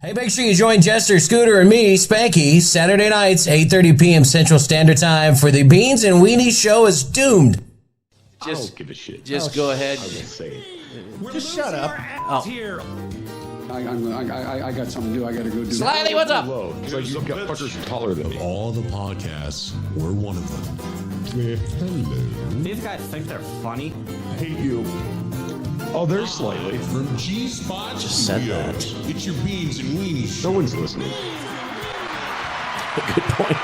Hey, make sure you join Jester, Scooter, and me, Spanky, Saturday nights, 8:30 p.m. Central Standard Time for the Beans and Weenie Show is doomed. I don't give a shit. Just go ahead. I will say it. Just shut up. Oh. Here. I got something to do. I got to go do. Slightly, what's up? Low. It's like you've got fuckers taller than me. All the podcasts, we're one of them. Hello. These guys think they're funny. I hate you. Oh, there's slightly. From G-Spot Just said that. it's your Beans and Weenie No one's listening. Good point.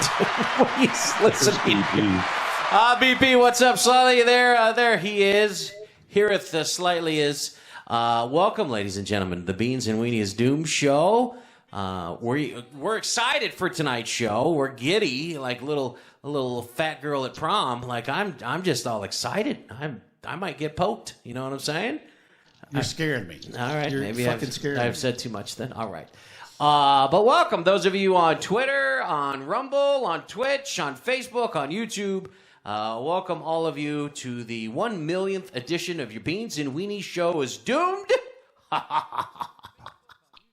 Please listen. BP. BP, what's up? Slightly there. There he is. Heareth Slightly is. Welcome, ladies and gentlemen, the Beans and Weenie is Doom show. We're excited for tonight's show. We're giddy, like a little fat girl at prom. Like I'm just all excited. I might get poked. You know what I'm saying? You're scaring me. All right, You're maybe fucking scared. I've said too much then. All right. But welcome, those of you on Twitter, on Rumble, on Twitch, on Facebook, on YouTube. Welcome all of you to the 1 millionth edition of your Beans and Weenie Show is doomed.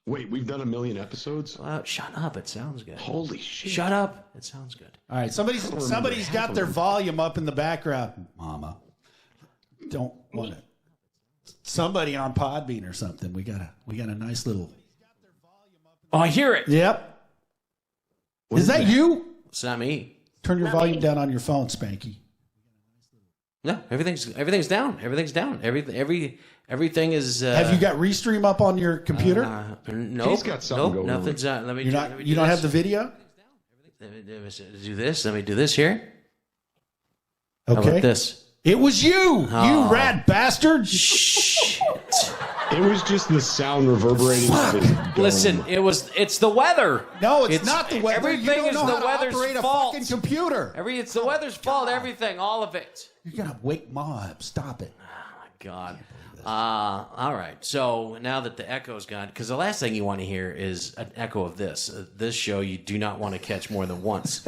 Wait, we've done 1 million episodes? Shut up. It sounds good. Holy shit. Shut up. It sounds good. All right, somebody's got their volume up in the background. Mama, don't want it. Somebody on Podbean or something. We got a nice little. Oh, I hear it. Yep. Is that you? It's not me. Turn your volume down on your phone, Spanky. No, everything's down. Everything's down. Everything is. Have you got Restream up on your computer? Nope. He's got something going on. Nothing's on. Let me. You don't have the video? Let me do this. Let me do this here. Okay. How about this? It was you, you rat bastard. Shit. It was just the sound reverberating. Of his dome. Listen, it's the weather. No, it's not the weather. Everything you is don't know the how weather's to operate fault. a fucking computer. It's the weather's fault. Everything, all of it. You're gonna wake Ma up. Stop it. Oh my God. All right. So now that the echo's gone, because the last thing you want to hear is an echo of this. This show you do not want to catch more than once.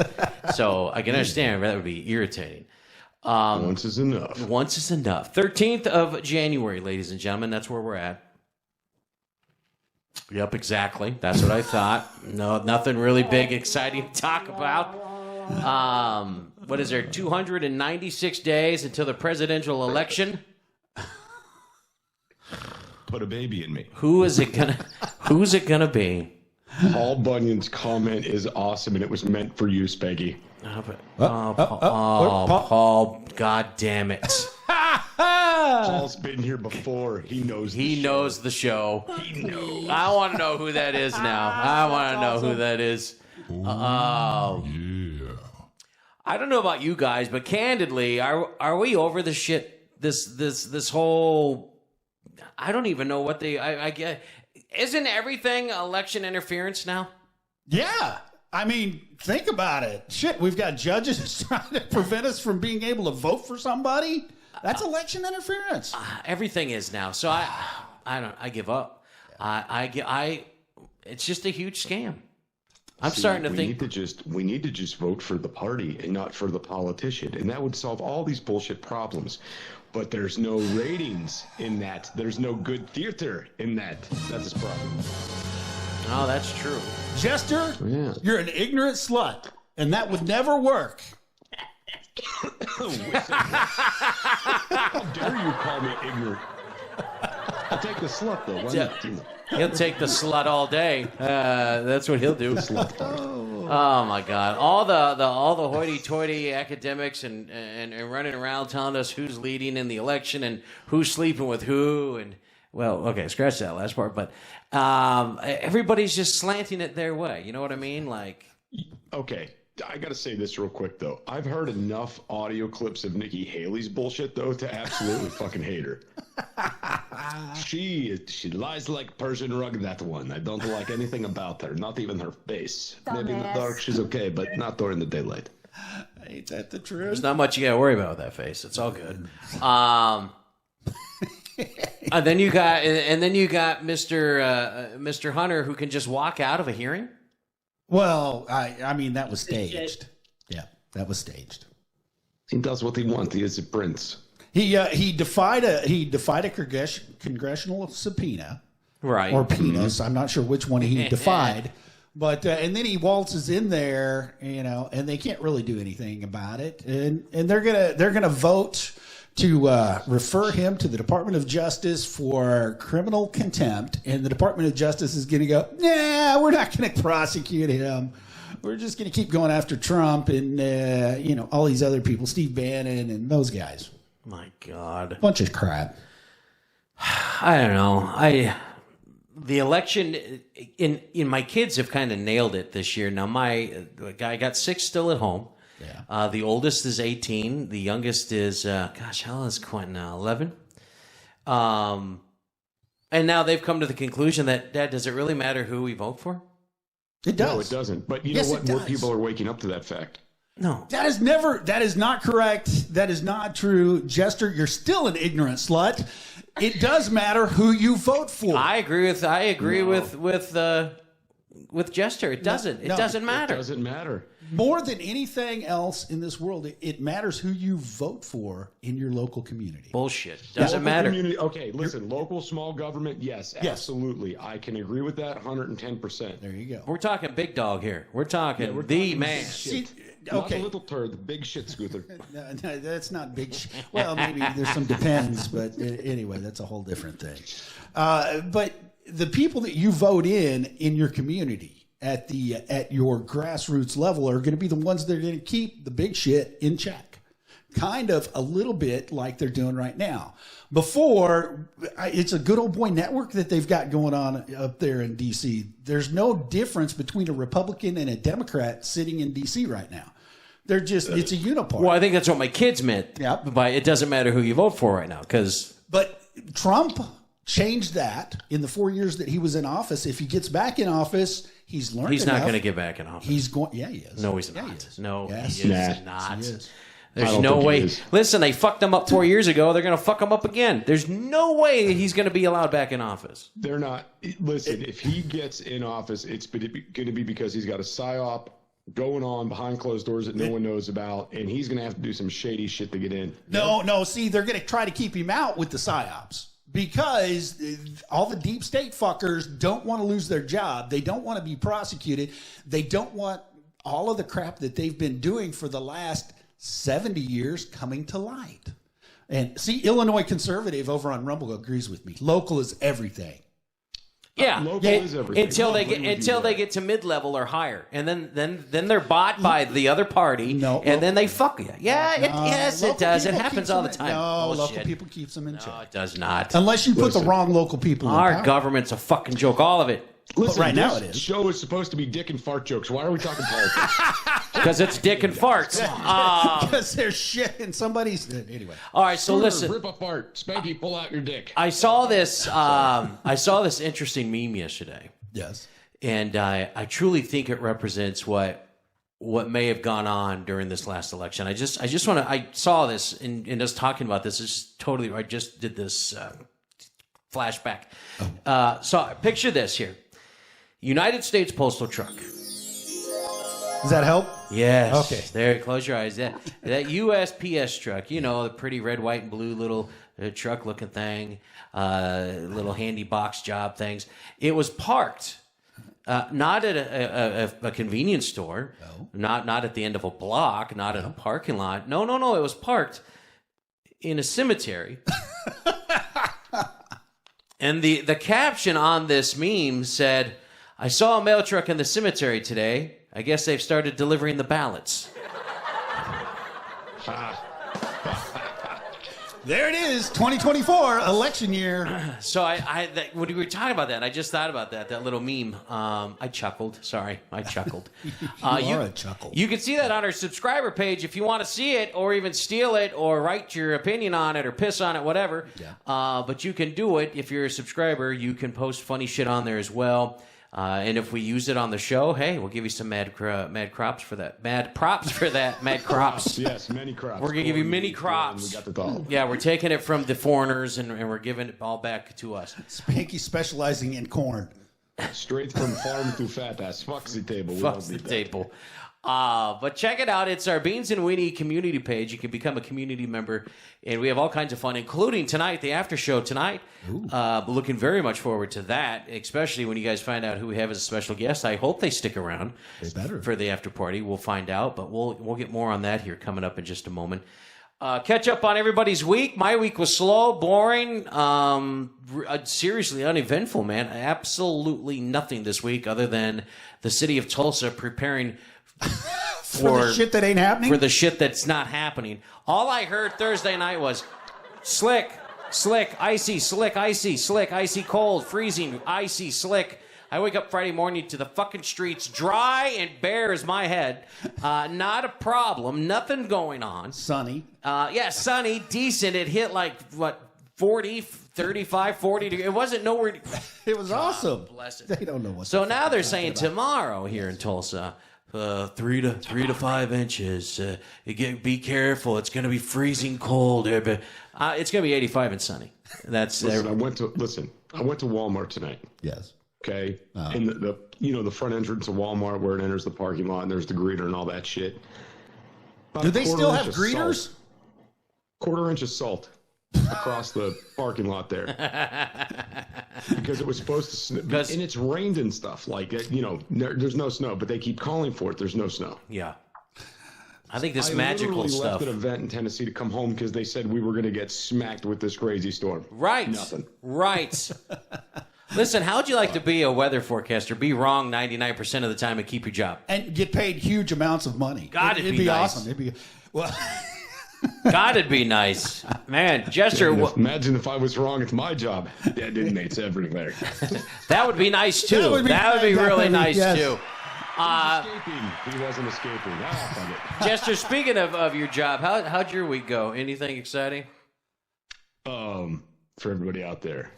So I can understand that would be irritating. Once is enough. Once is enough. 13th of January, ladies and gentlemen. That's where we're at. Yep, exactly. That's what I thought. No, nothing really big, exciting to talk about. What is there? 296 days until the presidential election. Put a baby in me. Who's it gonna be? Paul Bunyan's comment is awesome, and it was meant for you, Spanky. Paul, God damn it. Paul's been here before. He knows the show. He knows. I want to know who that is now. I want to know who that is. Yeah. I don't know about you guys, but candidly, are we over this shit? This whole, I don't even know what I get. Isn't everything election interference now? Yeah. I mean, think about it. Shit, we've got judges trying to prevent us from being able to vote for somebody. That's election interference. Everything is now. So I give up. It's just a huge scam. I'm starting to think we need to just vote for the party and not for the politician, and that would solve all these bullshit problems. But there's no ratings in that. There's no good theater in that. That's his problem. Oh, that's true. Jester, Yeah. you're an ignorant slut, and that would never work. How dare you call me ignorant? I'll take the slut, though. Why not? He'll take the slut all day. That's what he'll do. Oh my God! All the hoity-toity academics and running around telling us who's leading in the election and who's sleeping with who, and well, okay, scratch that last part. But everybody's just slanting it their way. You know what I mean? Like, Okay, I gotta say this real quick though. I've heard enough audio clips of Nikki Haley's bullshit though to absolutely fucking hate her. She lies like Persian rug, that one. I don't like anything about her, not even her face. Maybe in the dark she's okay, but not during the daylight. Ain't that the truth? there's not much you gotta worry about with that face. It's all good. And then you got Mr. Hunter, who can just walk out of a hearing. Well, I mean, that was staged. Yeah, that was staged. He does what he wants. He is a prince. He defied a congressional subpoena Right. or penis. I'm not sure which one he defied. But and then he waltzes in there, and they can't really do anything about it. And they're gonna vote to refer him to the Department of Justice for criminal contempt. And the Department of Justice is gonna go, nah, we're not gonna prosecute him. We're just gonna keep going after Trump and all these other people, Steve Bannon and those guys. My God. Bunch of crap. I don't know. The election in my kids have kind of nailed it this year. Now I got 6 still at home. Yeah. The oldest is 18. The youngest is how old is Quentin now? 11. And now they've come to the conclusion that, Dad, does it really matter who we vote for? It does. No, it doesn't. But you Yes, know it what? More does. people are waking up to that fact. No. That is not correct. That is not true. Jester, you're still an ignorant slut. It does matter who you vote for. I agree with Jester. It doesn't. It doesn't matter. It doesn't matter. More than anything else in this world, it matters who you vote for in your local community. Bullshit. Doesn't Local matter. community- okay, listen, local small government, yes, Yes. absolutely. I can agree with that 110%. There you go. We're talking big dog here. We're talking We're the talking man. big shit. See, Not okay. the little turd, the big shit scooter. No, that's not big. Well, maybe there's some depends, but anyway, that's a whole different thing. But the people that you vote in your community at your grassroots level are going to be the ones that are going to keep the big shit in check. Kind of a little bit like they're doing right now. Before, it's a good old boy network that they've got going on up there in D.C. There's no difference between a Republican and a Democrat sitting in D.C. right now. They're just, it's a uniparty. Well, I think that's what my kids meant. Yep. By it doesn't matter who you vote for right now, because But Trump changed that in the 4 years that he was in office. If he gets back in office, he's learned he's not enough. going to get back in office. He's going, yeah, he is. No, he's Yeah, not. he is. No, Yes. he is Nah. not. He is. There's I don't no think he way. is. Listen, they fucked him up 4 years ago. They're going to fuck him up again. There's no way he's going to be allowed back in office. They're not. Listen, if he gets in office, it's going to be because he's got a psyop going on behind closed doors that no one knows about, and he's going to have to do some shady shit to get in. No. See, they're going to try to keep him out with the psyops because all the deep state fuckers don't want to lose their job. They don't want to be prosecuted. They don't want all of the crap that they've been doing for the last 70 years coming to light. And see, Illinois conservative over on Rumble agrees with me. Local is everything. Yeah, Local is everything. until they I'll agree get with you there. to mid level or higher, and then they're bought by the other party, No, and then they fuck you. Yeah, yes, it Local does. It people happens keeps all the them- time. No, local Bullshit. people keeps them in No, check. it does not. Unless you put the Listen. wrong local people in Our power. government's a fucking joke. All of it. Listen, right now this it is. show is supposed to be dick and fart jokes. Why are we talking politics? Because it's dick and farts. Because there's shit in somebody's... Anyway. All right, so listen. Rip apart. Spanky, pull out your dick. I saw this. I saw this interesting meme yesterday, Yes. and I truly think it represents what may have gone on during this last election. I just want to. I saw this and us talking about this. It's totally. I just did this flashback. So picture this here: United States postal truck. Does that help? Yes. Okay. There, close your eyes. That USPS truck, you know, the pretty red, white, and blue little truck-looking thing, little handy box job things. It was parked, not at a convenience store, not at the end of a block, not in a parking lot. No. It was parked in a cemetery. And the caption on this meme said, "I saw a mail truck in the cemetery today. I guess they've started delivering the ballots." There it is, 2024 election year. So when we were talking about that, I just thought about that little meme. I chuckled. Sorry, I chuckled. You are a chuckle. You can see that on our subscriber page if you want to see it, or even steal it, or write your opinion on it, or piss on it, whatever. Yeah. But you can do it if you're a subscriber. You can post funny shit on there as well. And if we use it on the show, hey, we'll give you some mad crops for that. Mad props for that. Mad crops. Yes, many crops. We're gonna give you mini We crops. got the dog. Yeah, we're taking it from the foreigners and we're giving it all back to us. Spanky specializing in corn. Straight from farm to fat ass. Fucks the table. We Fucks don't the need that. table. But check it out. It's our Beans and Weenie community page. You can become a community member, and we have all kinds of fun, including tonight, the after show tonight. Looking very much forward to that, especially when you guys find out who we have as a special guest. I hope they stick around for the after party. We'll find out, but we'll get more on that here coming up in just a moment. Catch up on everybody's week. My week was slow, boring, seriously uneventful, man. Absolutely nothing this week other than the city of Tulsa preparing For the shit that ain't happening? For the shit that's not happening. All I heard Thursday night was slick, icy, slick, icy, slick, icy, cold, freezing, icy, slick. I wake up Friday morning to the fucking streets dry and bare as my head. Not a problem. Nothing going on. Sunny. Yeah, sunny, decent. It hit like, 40, 35, 40. It wasn't nowhere. It was awesome. Bless it. They don't know what. So now they're saying tomorrow here in Tulsa, 3 to 5 inches. Be careful. It's going to be freezing cold. It's going to be 85 and sunny. That's Listen, I went to Walmart tonight. Yes. Okay. And the front entrance of Walmart where it enters the parking lot and there's the greeter and all that shit. Do they still have greeters? Quarter inch of salt across the parking lot there. Because it was supposed to snow. And it's rained and stuff. Like, there's no snow, but they keep calling for it. There's no snow. Yeah. I think this magical stuff. I left an event in Tennessee to come home because they said we were going to get smacked with this crazy storm. Right. Nothing. Right. Listen, how would you like to be a weather forecaster? Be wrong 99% of the time and keep your job. And get paid huge amounts of money. God, it'd be nice. Awesome. It'd be well. God, it'd be nice. Man, Jester. Imagine if I was wrong, it's my job. Dead inmates everywhere. That would be nice, too. That would be really nice, too. He wasn't escaping. Jester, speaking of your job, how'd your week go? Anything exciting? For everybody out there,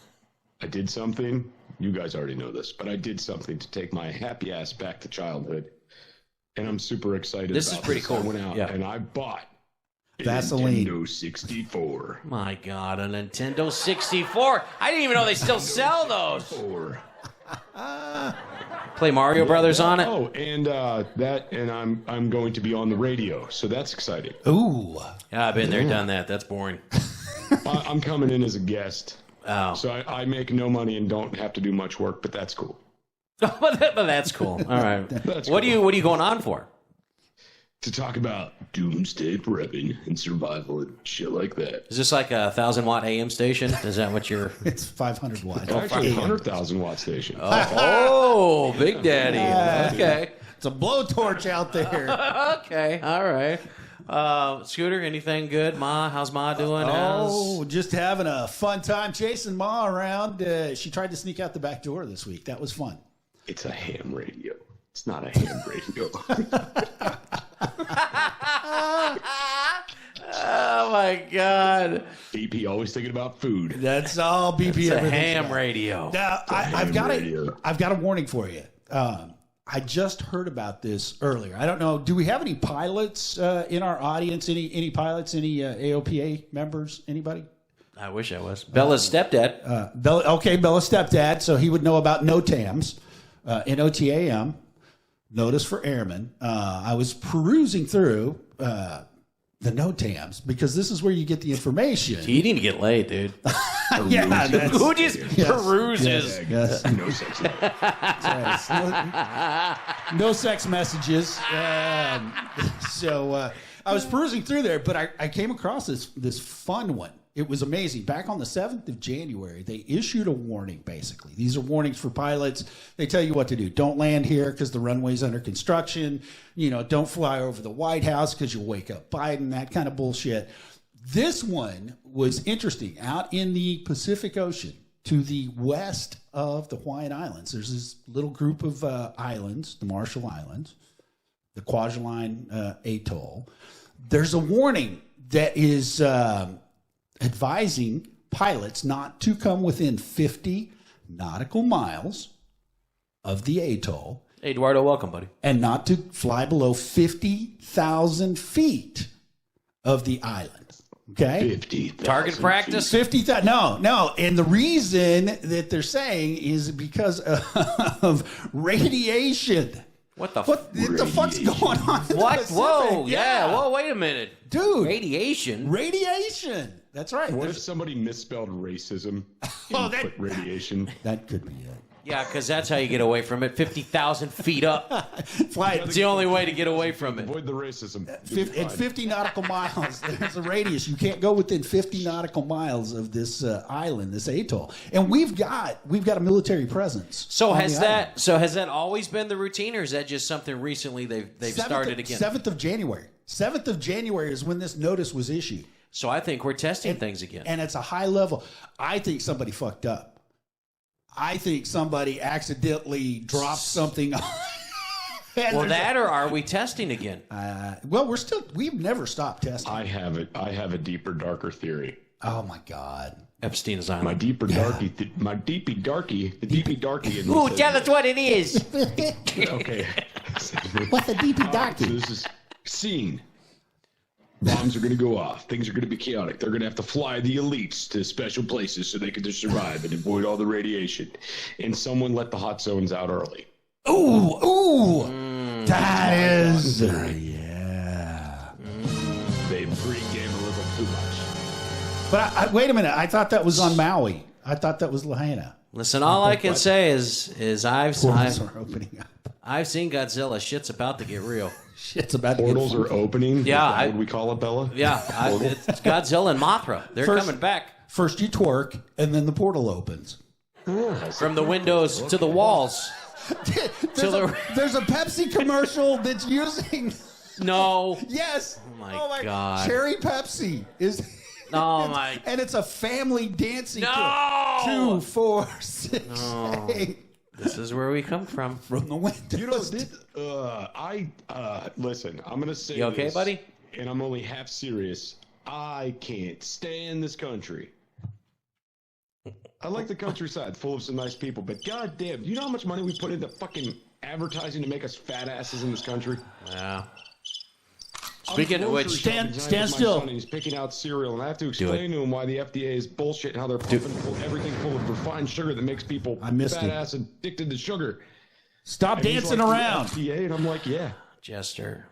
I did something. You guys already know this, but I did something to take my happy ass back to childhood. And I'm super excited This about is pretty cool. I went out Yeah. and I bought Vaseline. Nintendo 64. My God, a Nintendo 64. I didn't even know they still sell those. 64. Play Mario Brothers on it? Oh, and I'm going to be on the radio, so that's exciting. Ooh. Yeah, I've been there, done that. That's boring. I'm coming in as a guest. Oh. So I make no money and don't have to do much work, but that's cool. But that's cool. All right. That's What cool. are you going on for? To talk about doomsday prepping and survival and shit like that. Is this like a 1,000-watt AM station? Is that what you're... It's 500 watts. It's actually a 100,000 watt station. Oh, Big Daddy. Okay. It's a blowtorch out there. Okay. All right. Scooter, anything good? Ma, how's Ma doing? Just having a fun time chasing Ma around. She tried to sneak out the back door this week. That was fun. It's a ham radio. It's not a ham radio. Oh, my God. BP always thinking about food. That's all BP. It's a everything's ham about. radio. Now, I've got a warning for you. I just heard about this earlier. I don't know. Do we have any pilots in our audience? Any pilots? Any AOPA members? Anybody? I wish I was. Bella's stepdad. Bella's stepdad. So he would know about NOTAMs, NOTAM, Notice for Airmen. I was perusing through the NOTAMs because this is where you get the information. You need to get laid, dude. Yeah, Who just peruses? Yes. No sex. No sex messages. So I was perusing through there, but I came across this fun one. It was amazing. Back on the 7th of January, they issued a warning, basically. These are warnings for pilots. They tell you what to do. Don't land here because the runway's under construction. Don't fly over the White House because you'll wake up Biden, that kind of bullshit. This one was interesting. Out in the Pacific Ocean to the west of the Hawaiian Islands, there's this little group of islands, the Marshall Islands, the Kwajalein Atoll. There's a warning that is advising pilots not to come within 50 nautical miles of the atoll. Hey, Eduardo, welcome, buddy. And not to fly below 50,000 feet of the island. Okay. 50,000 Target practice? 50,000. No. And the reason that they're saying is because of radiation. What the What the fuck's going on? In the What? Pacific? Whoa, yeah. Whoa, wait a minute. Dude. Radiation? Radiation. That's right. What if somebody misspelled racism Oh, and put radiation? That could be it. Yeah, because that's how you get away from it. 50,000 feet up. Fly It's the only way to get away from it. Avoid the racism. at 50 nautical miles, there's a radius. You can't go within 50 nautical miles of this island, this atoll. And we've got a military presence. So on has the that always been the routine, or is that just something recently they've started again? 7th of January. 7th of January is when this notice was issued. So I think we're testing things again. And it's a high level. I think somebody fucked up. I think somebody accidentally dropped something. Well, that, or are we testing again? Well, we've never stopped testing. I have a deeper, darker theory. Oh my God. Epstein's My Island. deepy darky. in Ooh, this, tell us what it is. Okay. What's a deepy darky? So this is scene. Bombs are going to go off. Things are going to be chaotic. They're going to have to fly the elites to special places so they can just survive and avoid all the radiation. And someone let the hot zones out early. Ooh. That is. Yeah. They pregame a little too much. But wait a minute. I thought that was on Maui. I thought that was Lahaina. Listen, all I can say is I've Portals are opening up. seen Godzilla. Shit's about to get real. Shit's about to Portals get are opening. Yeah, What would we call it, Bella? Yeah, it's Godzilla and Mothra. They're First- coming back First you twerk, and then the portal opens. from the windows to the walls. There's a Pepsi commercial that's using. No. Yes. Oh my God. Cherry Pepsi is. Oh my. And it's a family dancing. No. 2, 4, 6, 8. This is where we come from. From the windows. You know, listen, I'm going to say You okay, this, buddy? And I'm only half serious. I can't stand this country. I like the countryside, full of some nice people, but goddamn, you know how much money we put into fucking advertising to make us fat asses in this country? Yeah. Speaking of which, Stand my still. son, and he's picking out cereal, and I have to explain to him why the FDA is bullshit and how they're pumping everything full of refined sugar that makes people I missed fat it. ass addicted to sugar. Stop And he's dancing like, around. "The FDA," and I'm like, yeah. Jester.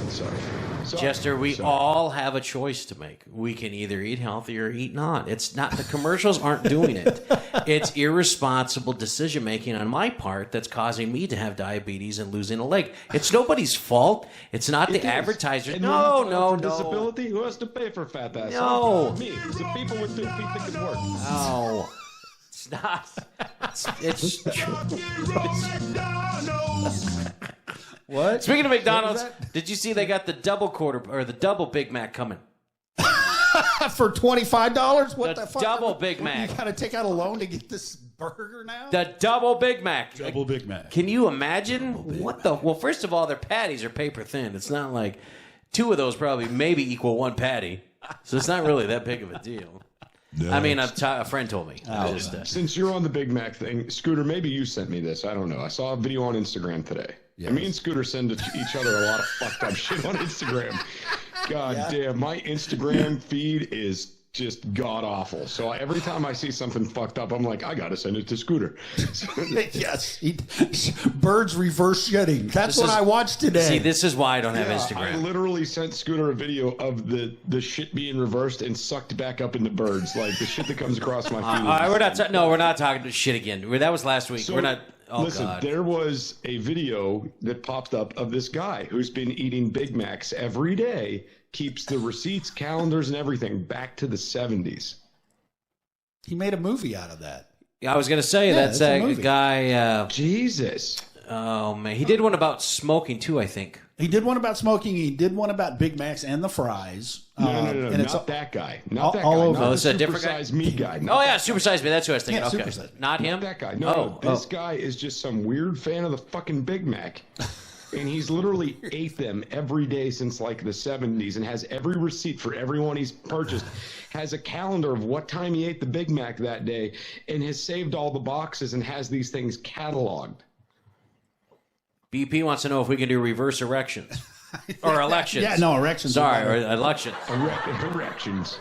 Sorry. Jester, we Sorry. all have a choice to make. We can either eat healthy or eat not. It's not, the commercials aren't doing it. It's irresponsible decision making on my part that's causing me to have diabetes and losing a leg. It's nobody's fault. It's not the It is. advertiser. And No, when you no, file for no. Disability? Who has to pay for fat ass? No. Me. It's the people with 2 feet that can work. No. It's not. It's true. What? Speaking of McDonald's, did you see they got the double quarter or the double Big Mac coming? For $25? What The the fuck? double Big Mac. You got to take out a loan to get this burger now? The double Big Mac. Double Big Mac. Can you imagine what the? Well, first of all, their patties are paper thin. It's not like 2 of those probably maybe equal 1 patty, so it's not really that big of a deal. I mean, a friend told me. Since you're on the Big Mac thing, Scooter, maybe you sent me this. I don't know. I saw a video on Instagram today. Yes. And me and Scooter send to each other a lot of fucked up shit on Instagram. God damn, my Instagram feed is just god awful. So every time I see something fucked up, I'm like, I gotta send it to Scooter. So, Yes. Birds reverse shedding. That's This what is- I watched today. See, this is why I don't have I Instagram. literally sent Scooter a video of the shit being reversed and sucked back up into birds, like the shit that comes across my feed. We're not. No, we're not talking shit again. That was last week. So, We're not. Oh listen, God. there was a video that popped up of this guy who's been eating Big Macs every day, keeps the receipts, calendars, and everything back to the 70s. He made a movie out of that. I was gonna say that's it's a a movie. guy. Jesus. Oh man, he did one about smoking too. I think. He did one about smoking. He did one about Big Macs and the fries. No, and it's not that guy. Not all- that all guy. over. Not Oh, it's the a different guy? Supersize Me guy. Oh yeah, Super Size Me. That's who I was thinking. Yeah, Okay, Super Size Me. not him. Not that guy. No, Oh, this guy is just some weird fan of the fucking Big Mac. And he's literally ate them every day since like the 70s and has every receipt for everyone he's purchased, has a calendar of what time he ate the Big Mac that day, and has saved all the boxes and has these things cataloged. BP wants to know if we can do reverse erections. Or elections. Yeah, no, erections. Sorry, or elections. Erections.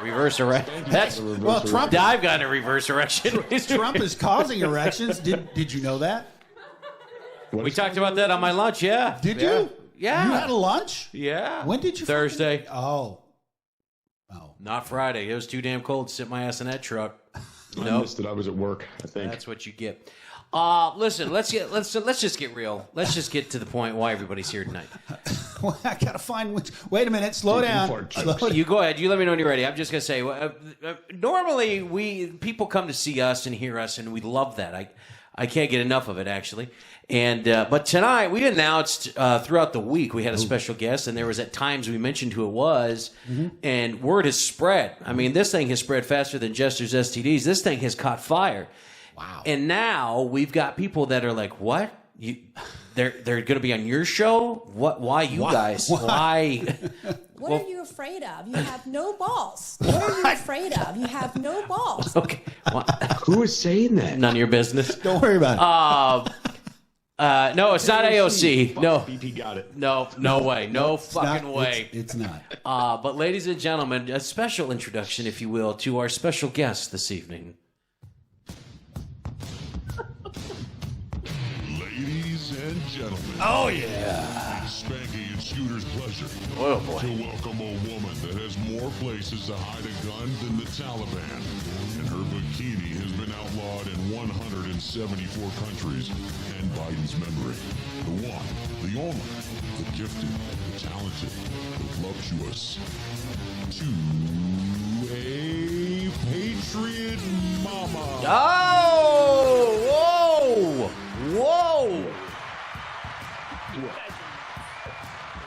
Reverse erection. That's Well, Trump. I've got a reverse erection. Trump is causing erections. Did you know that? We talked about that on my lunch. Yeah. Did you? Yeah. You had a lunch? Yeah. When did you? Thursday. Oh. Not Friday. It was too damn cold to sit my ass in that truck. I missed it. I was at work, I think. That's what you get. Listen, let's just get real. Let's just get to the point why everybody's here tonight. Well, I gotta find which. Wait a minute. Slow down. You go ahead. You let me know when you're ready. I'm just gonna say. Normally, people come to see us and hear us, and we love that. I can't get enough of it, actually. And but tonight we announced throughout the week we had a special guest, and there was at times we mentioned who it was, and word has spread. I mean, this thing has spread faster than Jester's STDs. This thing has caught fire. Wow! And now we've got people that are like, "What? They're going to be on your show? What? Why you guys? Why?" What are you afraid of? You have no balls. What are you afraid of? You have no balls. Okay. Who is saying that? None of your business. Don't worry about it. No, it's not AOC. No. BP got it. No way. No fucking way. It's not. But ladies and gentlemen, a special introduction, if you will, to our special guest this evening. Ladies and gentlemen. Oh yeah. Spanky and Scooter's pleasure Oh boy. to welcome a woman that has more places to hide a gun than the Taliban. And her bikini has been outlawed in 174 countries. And Biden's memory. The one, the only, the gifted, the talented, the voluptuous. To a Patriot Mama. Oh! Whoa!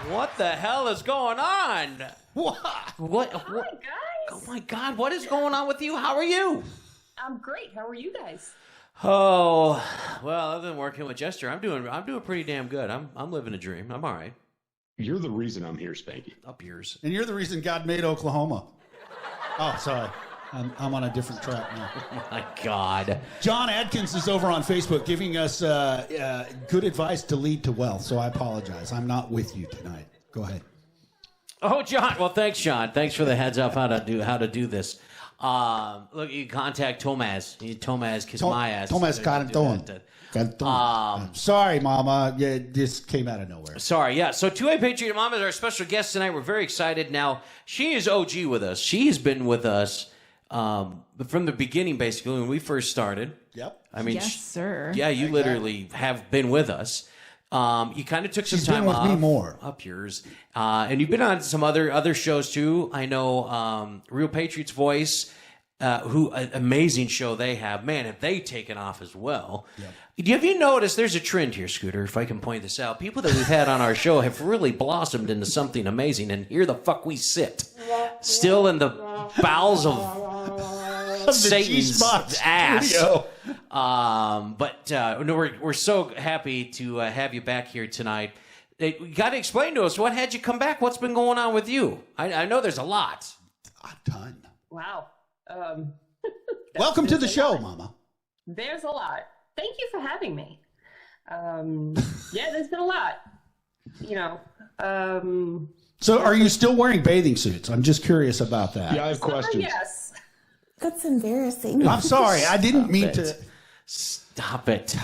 What the hell is going on? What? Hi, guys. Oh my God! What is going on with you? How are you? I'm great. How are you guys? Oh, well, other than working with Jester, I'm doing pretty damn good. I'm living a dream. I'm all right. You're the reason I'm here, Spanky. Up yours. And you're the reason God made Oklahoma. Oh, sorry. I'm on a different track now. Oh my God. John Adkins is over on Facebook giving us good advice to lead to wealth. So I apologize. I'm not with you tonight. Go ahead. Oh, John. Well, thanks, Sean. Thanks for the heads up how to do this. Look, you contact Tomaz. Tomaz kiss my ass. Tomaz Canton. Sorry, Mama. Yeah, this came out of nowhere. Sorry, yeah. So 2A Patriot Mom is our special guest tonight. We're very excited. Now, she is OG with us. She has been with us from the beginning, basically, when we first started. Yep. I mean, Yes, sir. Yeah, you literally have been with us. You kind of took some time off. She's been with me more. Up yours. And you've been on some other shows, too. I know Real Patriot's Voice, who an amazing show they have. Man, have they taken off as well. Yep. Have you noticed there's a trend here, Scooter, if I can point this out? People that we've had on our show have really blossomed into something amazing, and here the fuck we sit. Still in the bowels of Satan's ass. But no, we're so happy to have you back here tonight. You got to explain to us, what had you come back? What's been going on with you? I know there's a lot. A ton. Wow. Welcome to the show, Mama. There's a lot. Thank you for having me. Yeah, there's been a lot. You know. So are you still wearing bathing suits? I'm just curious about that. Yeah, I have questions. Yes. That's embarrassing. I'm sorry. I didn't mean to. Stop it.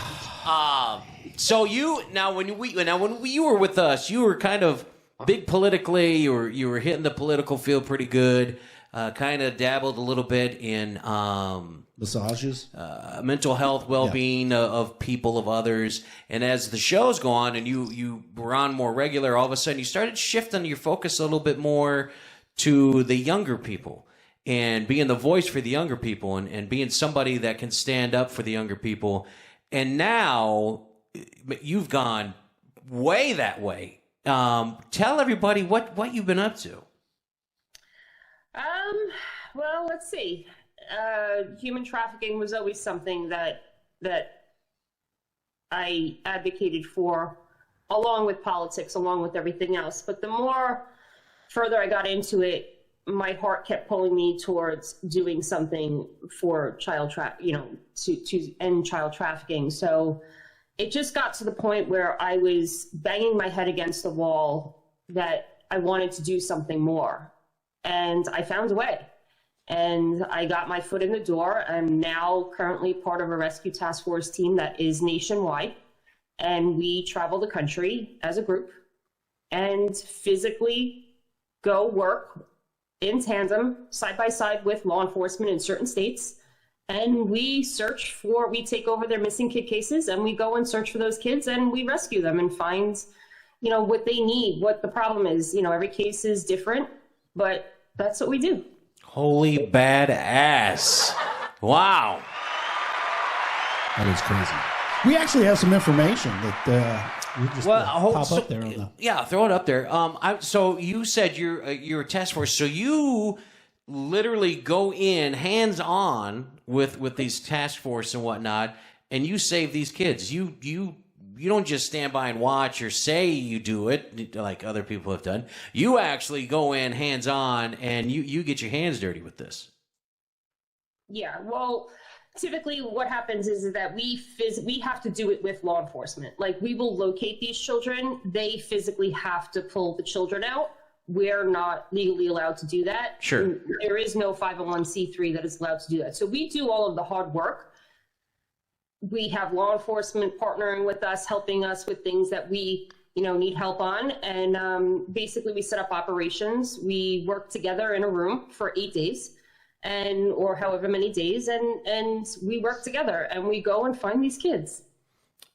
So you when you were with us, you were kind of big politically. You were hitting the political field pretty good. Kind of dabbled a little bit in Massages? mental health, well-being of people, of others. And as the show's go on and you were on more regular, all of a sudden you started shifting your focus a little bit more to the younger people and being the voice for the younger people and being somebody that can stand up for the younger people. And now you've gone way that way. Tell everybody what you've been up to. Well, let's see. Human trafficking was always something that I advocated for, along with politics, along with everything else. But the more further I got into it, my heart kept pulling me towards doing something for to end child trafficking. So it just got to the point where I was banging my head against the wall that I wanted to do something more. And I found a way. And I got my foot in the door. I'm now currently part of a rescue task force team that is nationwide. And we travel the country as a group and physically go work in tandem, side by side with law enforcement in certain states. And we take over their missing kid cases, and we go and search for those kids, and we rescue them and find, what they need, what the problem is. Every case is different, but that's what we do. Holy badass. Wow. That is crazy. We actually have some information that we just pop up there on the... Yeah, throw it up there. So you said you're a task force, so you literally go in hands-on with these task force and whatnot, and you save these kids. You don't just stand by and watch or say you do it like other people have done. You actually go in hands-on, and you get your hands dirty with this. Yeah, well, typically what happens is that we have to do it with law enforcement. Like, we will locate these children. They physically have to pull the children out. We're not legally allowed to do that. Sure. There is no 501c3 that is allowed to do that. So we do all of the hard work. We have law enforcement partnering with us, helping us with things that we, need help on. And basically we set up operations. We work together in a room for 8 days or however many days. And we work together and we go and find these kids.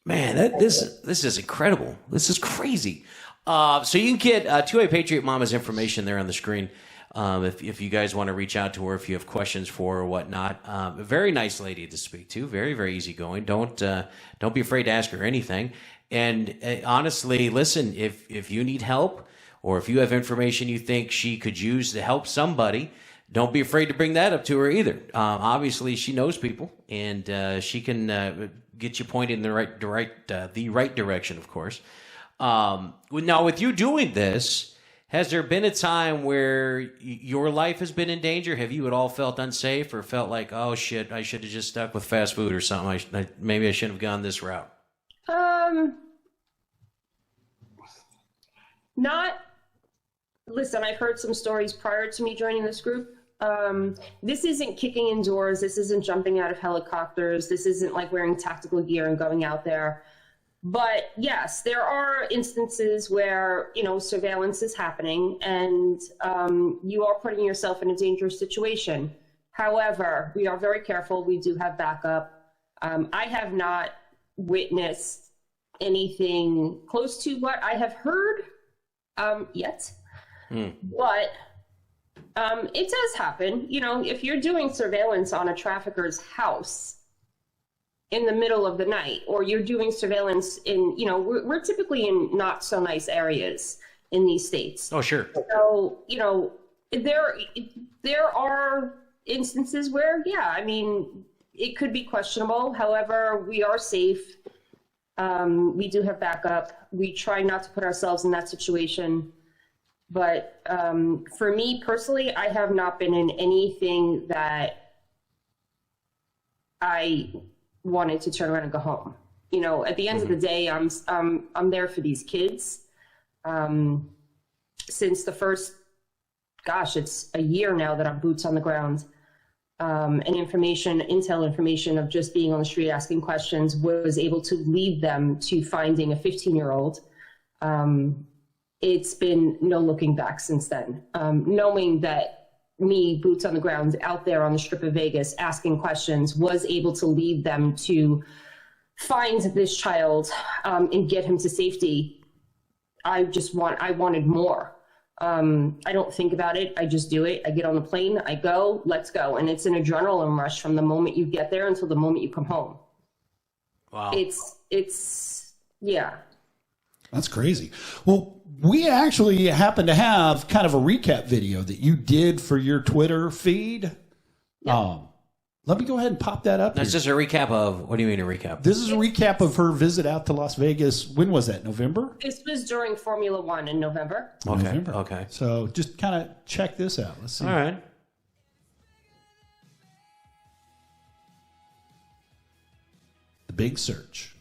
Man, this is incredible. This is crazy. So you can get 2A Patriot Mama's information there on the screen if you guys want to reach out to her, if you have questions for her or whatnot. A very nice lady to speak to. Very, very easygoing. Don't be afraid to ask her anything. And honestly, listen, if you need help or if you have information you think she could use to help somebody, don't be afraid to bring that up to her either. Obviously, she knows people, and she can get you pointed in the right direction, of course. Now, with you doing this, has there been a time where your life has been in danger? Have you at all felt unsafe or felt like, oh shit, I should have just stuck with fast food or something? Maybe I shouldn't have gone this route. Listen, I've heard some stories prior to me joining this group. This isn't kicking in doors. This isn't jumping out of helicopters. This isn't like wearing tactical gear and going out there. But yes, there are instances where, surveillance is happening and you are putting yourself in a dangerous situation. However, we are very careful. We do have backup. I have not witnessed anything close to what I have heard yet. But it does happen. If you're doing surveillance on a trafficker's house in the middle of the night, or you're doing surveillance in, we're typically in not so nice areas in these states. Oh, sure. So, there are instances where, it could be questionable. However, we are safe. We do have backup. We try not to put ourselves in that situation. But for me personally, I have not been in anything that I wanted to turn around and go home. At the end of the day, I'm there for these kids. Since the first, it's a year now that I'm boots on the ground. And intel information of just being on the street asking questions was able to lead them to finding a 15-year-old. It's been no looking back since then. Knowing that me, boots on the ground, out there on the strip of Vegas, asking questions, was able to lead them to find this child and get him to safety. I wanted more. I don't think about it. I just do it. I get on the plane, I go, let's go. And it's an adrenaline rush from the moment you get there until the moment you come home. Wow. Yeah. That's crazy. Well, we actually happen to have kind of a recap video that you did for your Twitter feed. Yeah. Let me go ahead and pop that up. That's just a recap of, what do you mean a recap? This is a recap of her visit out to Las Vegas. When was that? November? This was during Formula One in November. Okay. November. Okay. So just kind of check this out. Let's see. All right. The big search.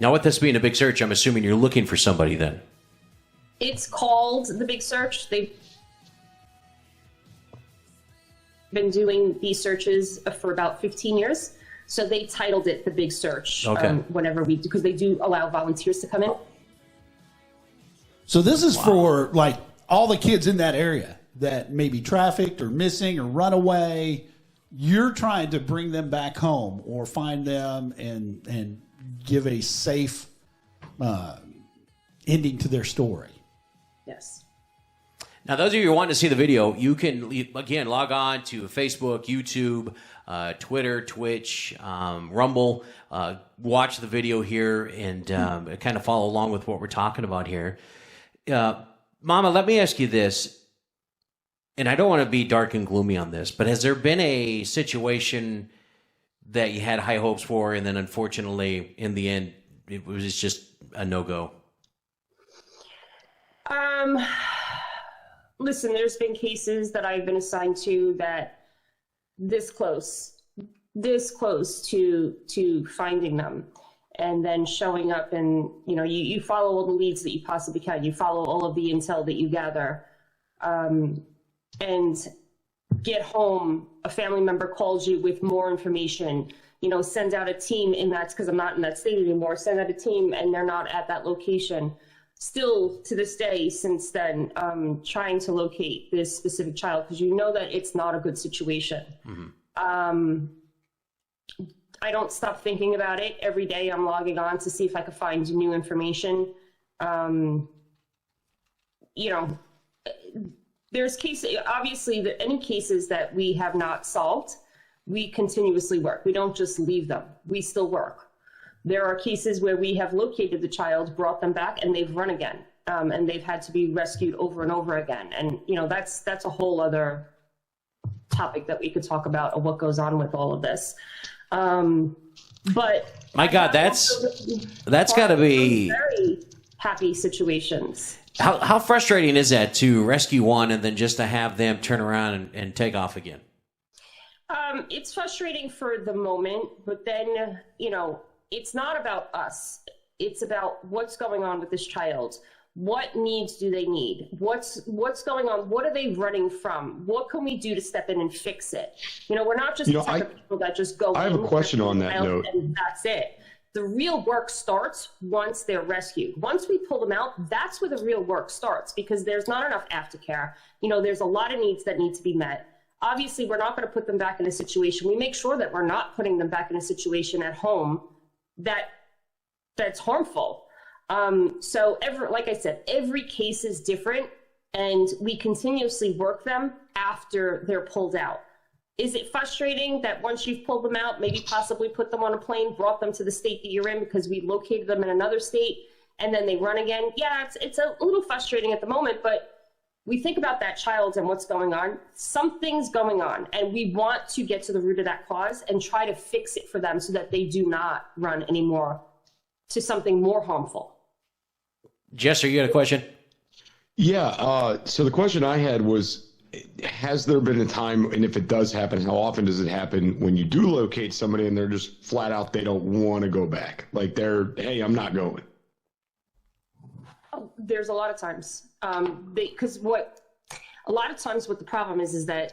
Now, with this being a big search, I'm assuming you're looking for somebody then. It's called the Big Search. They've been doing these searches for about 15 years. So they titled it the Big Search. Okay. Whenever we do, because they do allow volunteers to come in. So this is for like all the kids in that area that may be trafficked or missing or run away. You're trying to bring them back home or find them and give a safe ending to their story. Yes. Now, those of you who want to see the video, you can, again, log on to Facebook, YouTube, Twitter, Twitch, Rumble, watch the video here and kind of follow along with what we're talking about here. Mama, let me ask you this, and I don't want to be dark and gloomy on this, but has there been a situation that you had high hopes for and then unfortunately in the end it was just a no-go? Listen, there's been cases that I've been assigned to that this close to finding them and then showing up, and you follow all the leads that you possibly can. You follow all of the intel that you gather, and get home, a family member calls you with more information, send out a team, and that's because I'm not in that state anymore, send out a team and they're not at that location. Still to this day, since then, trying to locate this specific child because that it's not a good situation. Mm-hmm. I don't stop thinking about it. Every day I'm logging on to see if I can find new information. There's cases, obviously, any cases that we have not solved, we continuously work. We don't just leave them. We still work. There are cases where we have located the child, brought them back, and they've run again, and they've had to be rescued over and over again. And that's a whole other topic that we could talk about of what goes on with all of this. But my God, that's got to be very happy situations. How frustrating is that to rescue one and then just to have them turn around and take off again? It's frustrating for the moment, but then it's not about us. It's about what's going on with this child. What needs do they need? What's going on? What are they running from? What can we do to step in and fix it? We're not just the type of people that just go. I have a question on that note. And that's it. The real work starts once they're rescued. Once we pull them out, that's where the real work starts because there's not enough aftercare. There's a lot of needs that need to be met. Obviously, we're not going to put them back in a situation. We make sure that we're not putting them back in a situation at home that's harmful. Like I said, every case is different and we continuously work them after they're pulled out. Is it frustrating that once you've pulled them out, maybe possibly put them on a plane, brought them to the state that you're in because we located them in another state and then they run again? Yeah, it's a little frustrating at the moment, but we think about that child and what's going on. Something's going on and we want to get to the root of that cause and try to fix it for them so that they do not run anymore to something more harmful. Jester, you got a question? Yeah. So the question I had was, has there been a time, and if it does happen, how often does it happen when you do locate somebody and they're just flat out, they don't want to go back? Like hey, I'm not going. Oh, there's a lot of times. Because a lot of times what the problem is that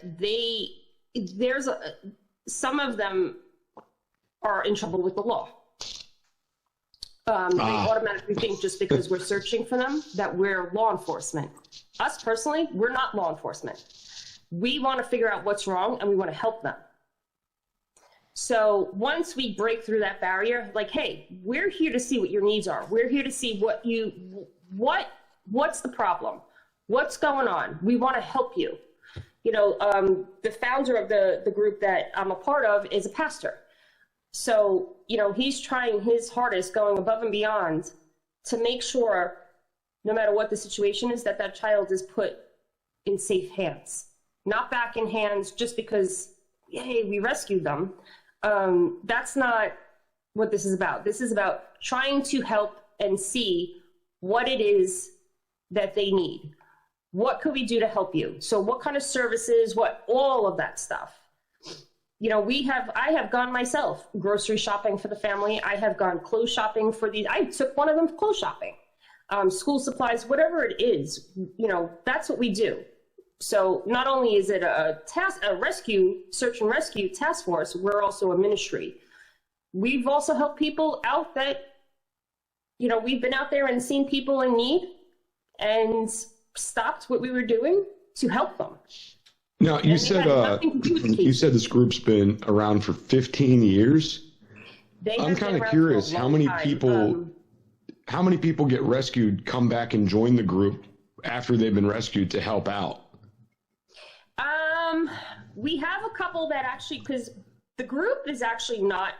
some of them are in trouble with the law. They automatically think just because we're searching for them that we're law enforcement. Us personally, we're not law enforcement. We want to figure out what's wrong and we want to help them. So once we break through that barrier, like, hey, we're here to see what your needs are. We're here to see what's the problem? What's going on? We want to help you. The founder of the group that I'm a part of is a pastor. So, he's trying his hardest, going above and beyond to make sure, no matter what the situation is, that child is put in safe hands, not back in hands just because, hey, we rescued them. That's not what this is about. This is about trying to help and see what it is that they need. What could we do to help you? So what kind of services, all of that stuff. You know, I have gone myself grocery shopping for the family. I have gone clothes shopping I took one of them clothes shopping, school supplies, whatever it is, you know, that's what we do. So not only is it a search and rescue task force, we're also a ministry. We've also helped people out that, you know, we've been out there and seen people in need and stopped what we were doing to help them. Now, you said this group's been around for 15 years. I'm kind of curious, how many people get rescued, come back and join the group after they've been rescued to help out? We have a couple that actually, because the group is actually not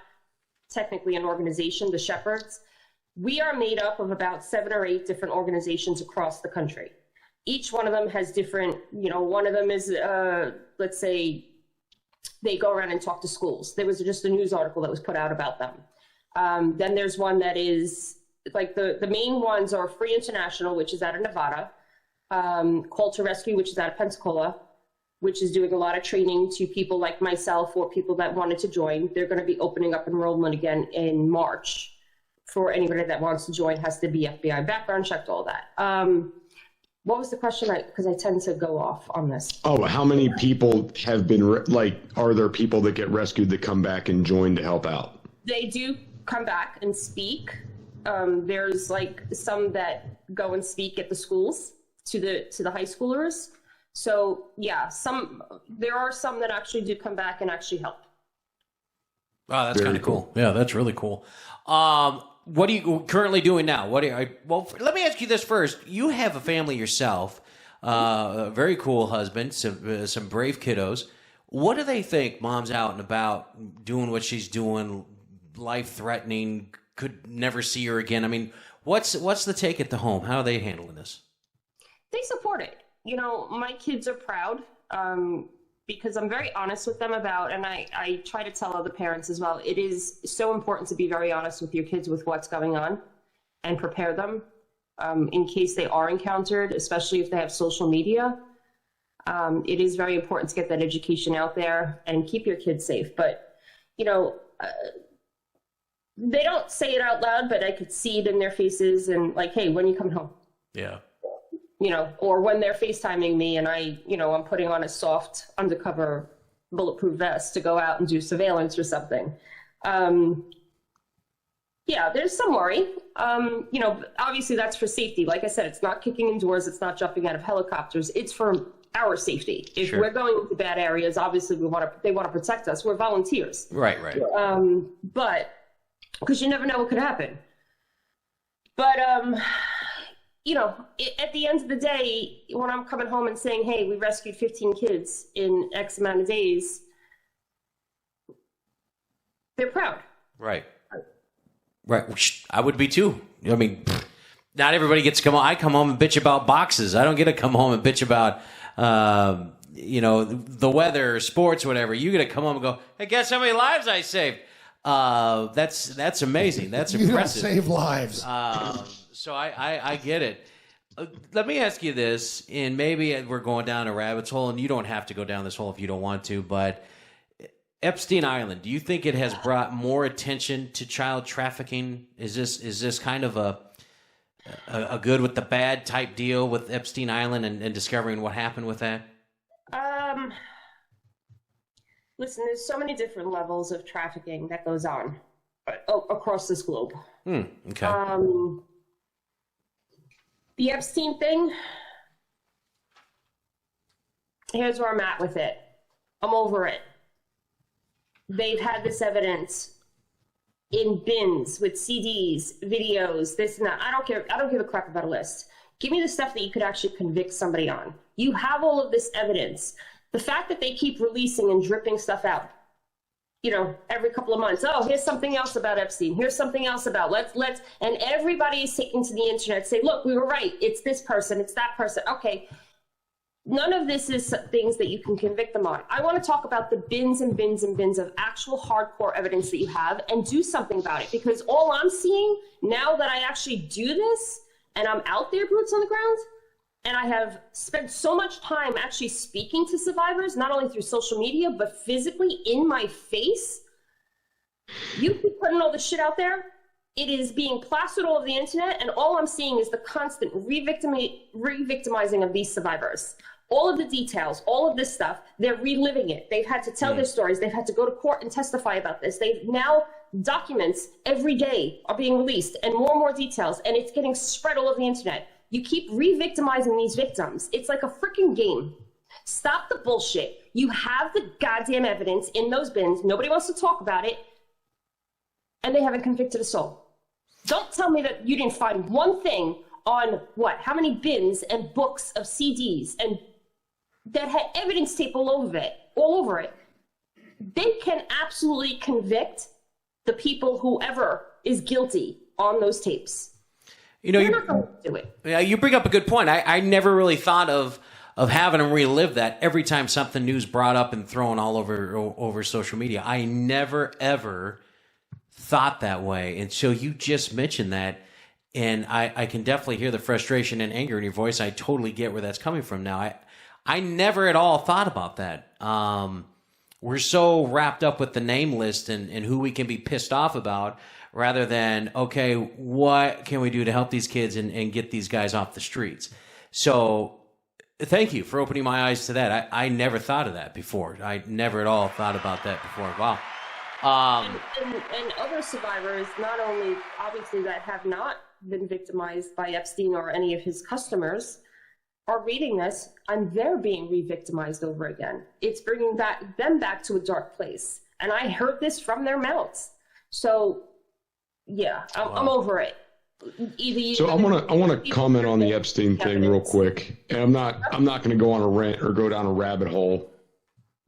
technically an organization, the Shepherds. We are made up of about 7 or 8 different organizations across the country. Each one of them has different, you know, one of them is, let's say, they go around and talk to schools. There was just a news article that was put out about them. Then there's one that is, like the main ones are Free International, which is out of Nevada, Call to Rescue, which is out of Pensacola, which is doing a lot of training to people like myself or people that wanted to join. They're going to be opening up enrollment again in March. For anybody that wants to join, has to be FBI background checked, all that. What was the question? Because I tend to go off on this. Oh, how many people have been, are there people that get rescued that come back and join to help out? They do come back and speak. There's like some that go and speak at the schools to the high schoolers. So yeah, there are some that actually do come back and actually help. Wow, that's kind of cool. Yeah, that's really cool. What are you currently doing now? Well, let me ask you this first. You have a family yourself, a very cool husband, some brave kiddos. What do they think? Mom's out and about doing what she's doing, life-threatening, could never see her again. I mean, what's the take at the home? How are they handling this? They support it. You know, my kids are proud because I'm very honest with them about, and I try to tell other parents as well, it is so important to be very honest with your kids with what's going on and prepare them in case they are encountered, especially if they have social media. It is very important to get that education out there and keep your kids safe. But, you know, they don't say it out loud, but I could see it in their faces and like, hey, when are you coming home? Yeah. You know, or when they're FaceTiming me and I'm putting on a soft undercover bulletproof vest to go out and do surveillance or something. Yeah, there's some worry. You know, obviously that's for safety. Like I said, it's not kicking in doors. It's not jumping out of helicopters. It's for our safety. If we're going into bad areas, obviously they want to protect us. We're volunteers. Right. But because you never know what could happen. But, you know, at the end of the day, when I'm coming home and saying, hey, we rescued 15 kids in X amount of days, they're proud. Right. I would be too. I mean, not everybody gets to come home. I come home and bitch about boxes. I don't get to come home and bitch about, you know, the weather, sports, whatever. You get to come home and go, hey, guess how many lives I saved? That's amazing. That's impressive. You don't save lives. So I get it. Let me ask you this, and maybe we're going down a rabbit hole, and you don't have to go down this hole if you don't want to, but Epstein Island, do you think it has brought more attention to child trafficking? Is this kind of a good with the bad type deal with Epstein Island and discovering what happened with that? Listen, there's so many different levels of trafficking that goes on across this globe. Okay. The Epstein thing, here's where I'm at with it. I'm over it. They've had this evidence in bins with CDs, videos, this and that. I don't care. I don't give a crap about a list. Give me the stuff that you could actually convict somebody on. You have all of this evidence. The fact that they keep releasing and dripping stuff out, you know, every couple of months. Oh, here's something else about Epstein. Here's something else about and everybody is taking to the internet, say, look, we were right. It's this person. It's that person. Okay. None of this is things that you can convict them on. I want to talk about the bins and bins and bins of actual hardcore evidence that you have and do something about it. Because all I'm seeing now that I actually do this and I'm out there, boots on the ground, And I have spent so much time actually speaking to survivors, not only through social media, but physically in my face. You keep putting all this shit out there. It is being plastered all over the internet, and all I'm seeing is the constant re-victimizing of these survivors. All of the details, all of this stuff, they're reliving it. They've had to tell their stories. They've had to go to court and testify about this. They've now, documents every day are being released, and more details, and it's getting spread all over the internet. You keep re-victimizing these victims. It's like a freaking game. Stop the bullshit. You have the goddamn evidence in those bins. Nobody wants to talk about it. And they haven't convicted a soul. Don't tell me that you didn't find one thing on how many bins and books of CDs and that had evidence tape all over it. They can absolutely convict the people, whoever is guilty on those tapes. You know, you're not going to do it. Yeah, you bring up a good point. I never really thought of having them relive that every time something new's brought up and thrown all over social media. I never ever thought that way. And so you just mentioned that, and I can definitely hear the frustration and anger in your voice. I totally get where that's coming from now. I never at all thought about that. We're so wrapped up with the name list and who we can be pissed off about, rather than, okay, what can we do to help these kids and get these guys off the streets? So thank you for opening my eyes to that. I never thought of that before. I never at all thought about that before. Wow. And other survivors, not only obviously that have not been victimized by Epstein or any of his customers, are reading this and they're being re-victimized over again. It's bringing them back to a dark place. And I heard this from their mouths. So yeah, I'm over it. So I want to comment on the Epstein thing real quick, and I'm not going to go on a rant or go down a rabbit hole,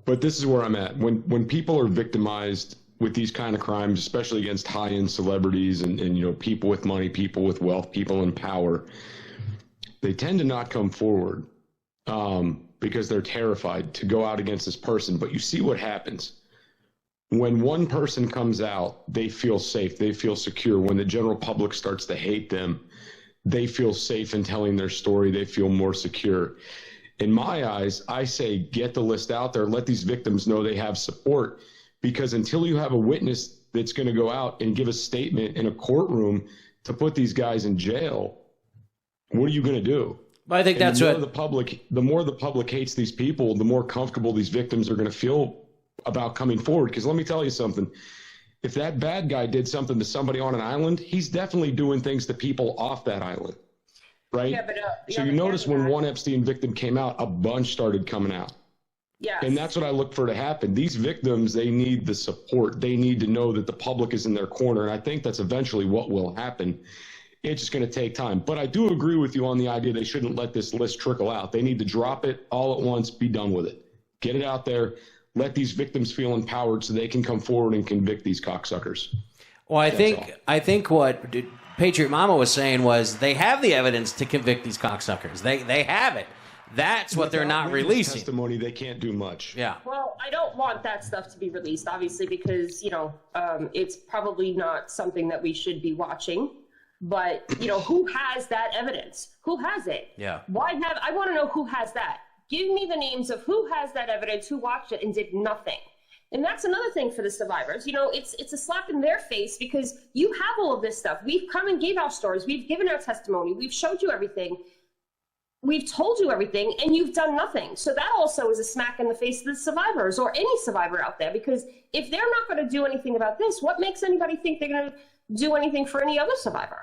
but this is where I'm at. When people are victimized with these kind of crimes, especially against high-end celebrities and people with money, people with wealth, people in power, they tend to not come forward because they're terrified to go out against this person. But you see what happens. When one person comes out, they feel safe, they feel secure. When the general public starts to hate them, they feel safe in telling their story, they feel more secure. In my eyes, I say get the list out there, let these victims know they have support, because until you have a witness that's going to go out and give a statement in a courtroom to put these guys in jail, what are you going to do? Well, I think that's what the more the public hates these people, the more comfortable these victims are going to feel about coming forward. Because let me tell you something, if that bad guy did something to somebody on an island, he's definitely doing things to people off that island, right? Yeah, but, so you notice when one Epstein victim came out, a bunch started coming out. Yeah. And that's what I look for to happen. These victims, they need the support. They need to know that the public is in their corner. And I think that's eventually what will happen. It's just going to take time. But I do agree with you on the idea they shouldn't let this list trickle out. They need to drop it all at once, be done with it. Get it out there. Let these victims feel empowered so they can come forward and convict these cocksuckers. Well, I think what Patriot Mama was saying was they have the evidence to convict these cocksuckers. They have it. That's what they're not releasing. Testimony, they can't do much. Yeah. Well, I don't want that stuff to be released, obviously, because it's probably not something that we should be watching. But who has that evidence? Who has it? Yeah. I want to know who has that. Give me the names of who has that evidence, who watched it and did nothing. And that's another thing for the survivors. It's a slap in their face, because you have all of this stuff. We've come and gave our stories. We've given our testimony. We've showed you everything. We've told you everything, and you've done nothing. So that also is a smack in the face of the survivors, or any survivor out there, because if they're not going to do anything about this, what makes anybody think they're going to do anything for any other survivor?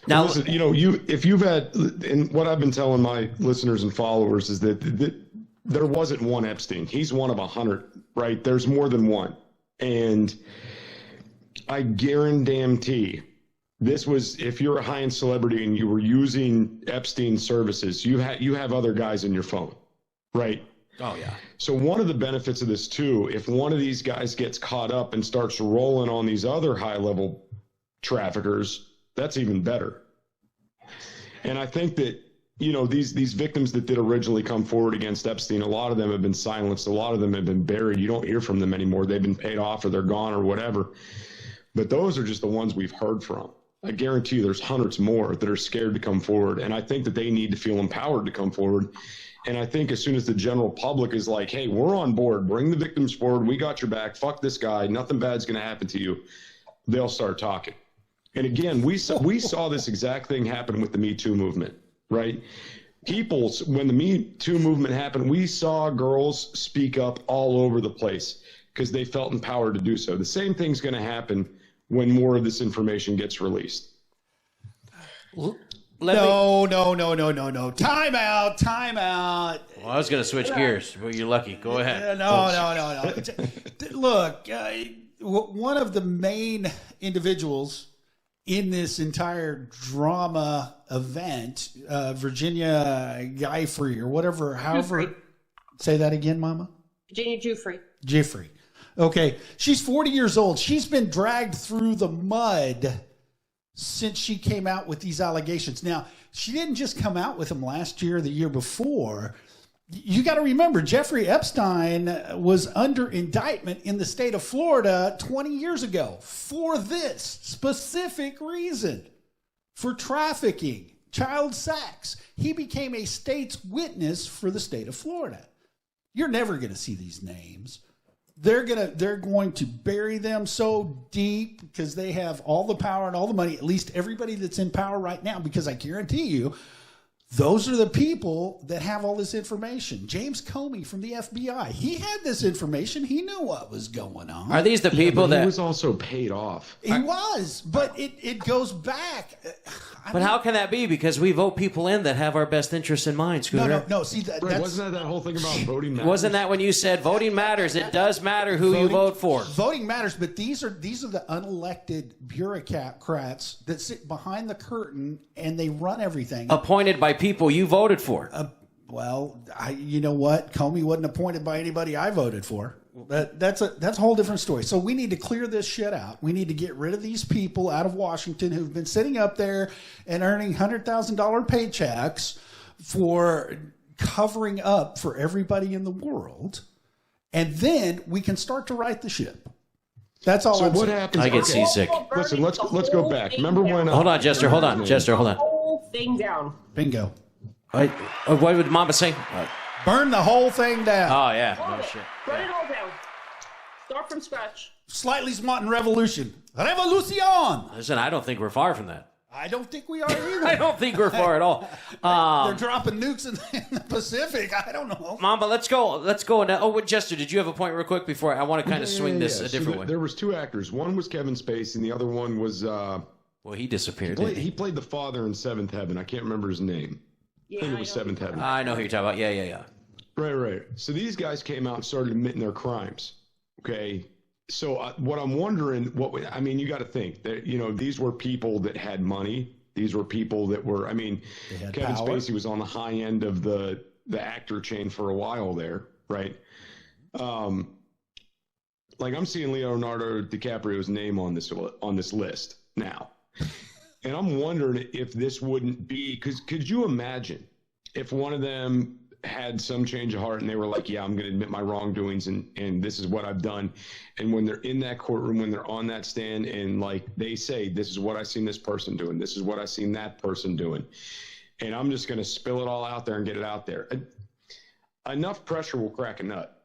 Now, listen, if you've had, and what I've been telling my listeners and followers is that there wasn't one Epstein. He's one of 100, right? There's more than one. And I guarantee this was, if you're a high-end celebrity and you were using Epstein services, you have other guys in your phone, right? Oh, yeah. So one of the benefits of this, too, if one of these guys gets caught up and starts rolling on these other high-level traffickers, that's even better. And I think that, these victims that did originally come forward against Epstein, a lot of them have been silenced. A lot of them have been buried. You don't hear from them anymore. They've been paid off or they're gone or whatever. But those are just the ones we've heard from. I guarantee you there's hundreds more that are scared to come forward. And I think that they need to feel empowered to come forward. And I think as soon as the general public is like, hey, we're on board, bring the victims forward, we got your back, fuck this guy, nothing bad's going to happen to you, they'll start talking. And again, we saw this exact thing happen with the Me Too movement, right? When the Me Too movement happened, we saw girls speak up all over the place because they felt empowered to do so. The same thing's going to happen when more of this information gets released. No. Time out. Well, I was going to switch gears, but you're lucky. Go ahead. No. Look, one of the main individuals in this entire drama event, Virginia Giuffre or whatever, however. Say that again, Mama? Virginia Giuffre. Okay. She's 40 years old. She's been dragged through the mud since she came out with these allegations. Now, she didn't just come out with them last year or the year before. You got to remember, Jeffrey Epstein was under indictment in the state of Florida 20 years ago for this specific reason, for trafficking, child sex. He became a state's witness for the state of Florida. You're never going to see these names. They're going to bury them so deep because they have all the power and all the money, at least everybody that's in power right now, because I guarantee you, those are the people that have all this information. James Comey from the FBI, he had this information. He knew what was going on. Are these the people that... He was also paid off. He was, but it goes back. But how can that be? Because we vote people in that have our best interests in mind, Scooter. No. See, wasn't that whole thing about voting matters? Wasn't that when you said voting matters? It does matter who you vote for. Voting matters, but these are the unelected bureaucrats that sit behind the curtain and they run everything. Appointed by people you voted for. You know what? Comey wasn't appointed by anybody I voted for. That's a whole different story. So we need to clear this shit out. We need to get rid of these people out of Washington who've been sitting up there and earning $100,000 paychecks for covering up for everybody in the world. And then we can start to right the ship. That's all. So I'm what saying. happens? I get seasick. Listen, let's go back. Remember when? Hold on, Jester. Hold on. The whole thing down. Bingo. What would Mama say? Burn the whole thing down. Oh, yeah. No shit. Burn it all down. Start from scratch. Slightly smartened revolution. Revolution. Listen, I don't think we're far from that. I don't think we are either. I don't think we're far at all. They're dropping nukes in the Pacific. I don't know. Mama, let's go. Now. Oh, Jester, did you have a point real quick before I want to kind of swing this a different way? There was two actors. One was Kevin Spacey, and the other one was. Well, he disappeared. He played the father in Seventh Heaven. I can't remember his name. I think it was Seventh Heaven. I know who you're talking about. Yeah. Right. So these guys came out and started admitting their crimes. Okay. So what I'm wondering, you got to think that, these were people that had money. These were people that were, Kevin power. Spacey was on the high end of the actor chain for a while there. Right. I'm seeing Leonardo DiCaprio's name on this list now. And I'm wondering if this wouldn't be, because could you imagine if one of them had some change of heart and they were like, yeah, I'm going to admit my wrongdoings and this is what I've done. And when they're in that courtroom, when they're on that stand and they say, this is what I seen this person doing. This is what I seen that person doing. And I'm just going to spill it all out there and get it out there. Enough pressure will crack a nut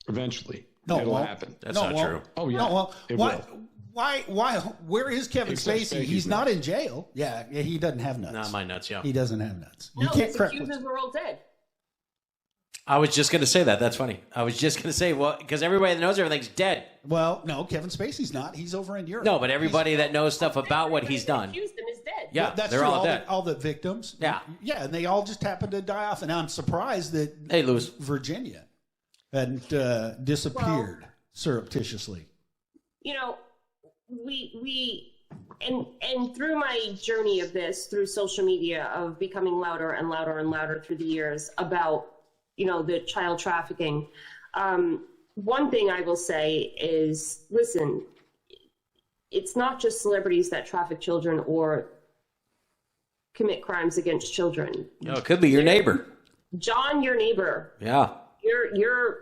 eventually. It'll happen. That's not true. Oh yeah. It will. Why? Where is Kevin Spacey? He's not in jail. Yeah, he doesn't have nuts. Not my nuts, yeah. He doesn't have nuts. No, his accusers are all dead. I was just going to say that. That's funny. I was just going to say, well, because everybody that knows everything's dead. Well, no, Kevin Spacey's not. He's over in Europe. No, but everybody that knows stuff about what he's done. Accused him is dead. Yeah, that's they're true. all dead. All the victims. Yeah. Yeah, and they all just happened to die off. And I'm surprised that Hey, Louis. Virginia hadn't disappeared surreptitiously. And through my journey of this, through social media, of becoming louder and louder and louder through the years about, the child trafficking, one thing I will say is, listen, it's not just celebrities that traffic children or commit crimes against children. It could be your neighbor. John, your neighbor. Yeah. You're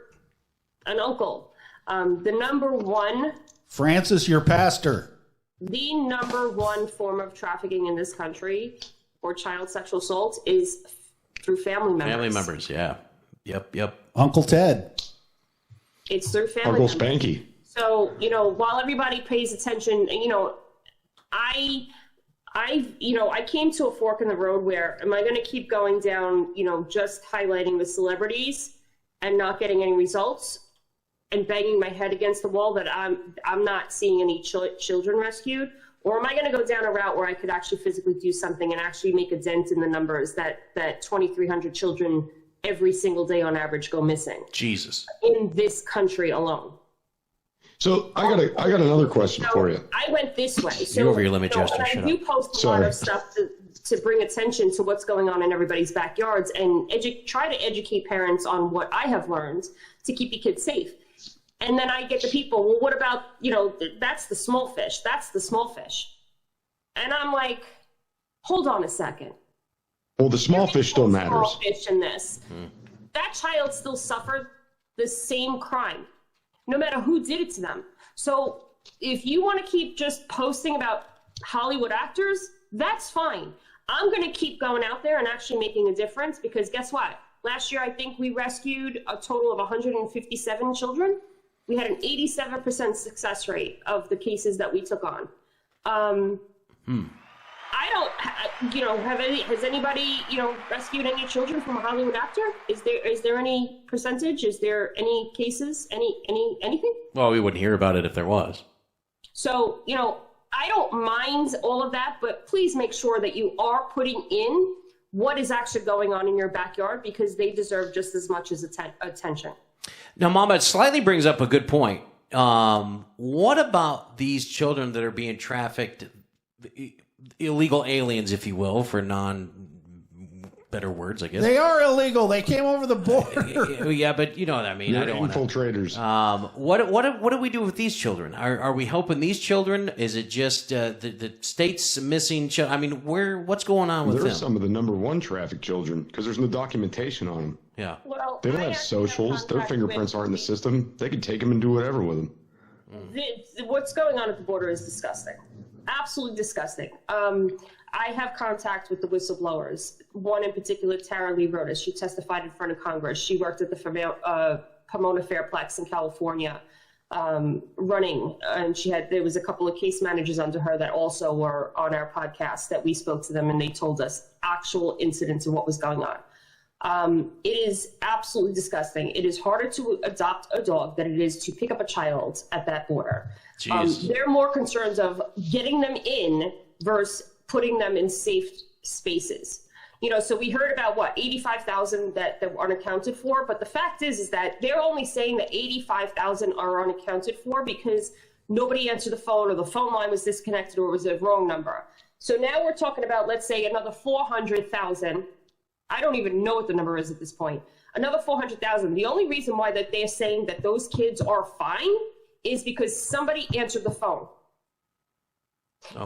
an uncle. The number one. Francis, your pastor. the number one form of trafficking in this country or child sexual assault is through family members. Family members, yeah. Yep. Uncle Ted. It's through family Uncle members. Spanky. So, while everybody pays attention, I came to a fork in the road where am I going to keep going down, just highlighting the celebrities and not getting any results and banging my head against the wall that I'm not seeing any children rescued? Or am I going to go down a route where I could actually physically do something and actually make a dent in the numbers that 2,300 children every single day on average go missing? Jesus. In this country alone. So I got another question for you. I went this way. So, You're over your limit, Jester. Shut I do post a lot of stuff to bring attention to what's going on in everybody's backyards and try to educate parents on what I have learned to keep your kids safe. And then I get the people, well, what about, that's the small fish. That's the small fish. And I'm like, hold on a second. Well, the small fish still matters. Small fish in this. That child still suffered the same crime, no matter who did it to them. So if you want to keep just posting about Hollywood actors, that's fine. I'm going to keep going out there and actually making a difference because guess what? Last year, I think we rescued a total of 157 children. We had an 87% success rate of the cases that we took on. I don't, has anybody, rescued any children from a Hollywood actor? Is there any percentage? Is there any cases? Anything? Well, we wouldn't hear about it if there was. So, I don't mind all of that, but please make sure that you are putting in what is actually going on in your backyard because they deserve just as much as attention. Now, Mama, it slightly brings up a good point. What about these children that are being trafficked, illegal aliens, if you will, for better words, I guess? They are illegal. They came over the border. Yeah, but you know what I mean. They're I don't want to. infiltrators. What do we do with these children? Are we helping these children? Is it just the state's missing children? I mean, what's going on with They're them? some of the number one trafficked children because there's no documentation on them. Yeah. Well, They don't have socials. Their fingerprints aren't in the system. They can take them and do whatever with them. What's going on at the border is disgusting. Absolutely disgusting. I have contact with the whistleblowers. One in particular, Tara Lee Rodas. She testified in front of Congress. She worked at the Pomona Fairplex in California, running, and there was a couple of case managers under her that also were on our podcast that we spoke to them, and they told us actual incidents of what was going on. It is absolutely disgusting. It is harder to adopt a dog than it is to pick up a child at that border. They're more concerned of getting them in versus putting them in safe spaces. So we heard about 85,000 that were unaccounted for, but the fact is that they're only saying that 85,000 are unaccounted for because nobody answered the phone or the phone line was disconnected or was a wrong number. So now we're talking about, let's say, another 400,000. I don't even know what the number is at this point. Another 400,000. The only reason why that they're saying that those kids are fine is because somebody answered the phone.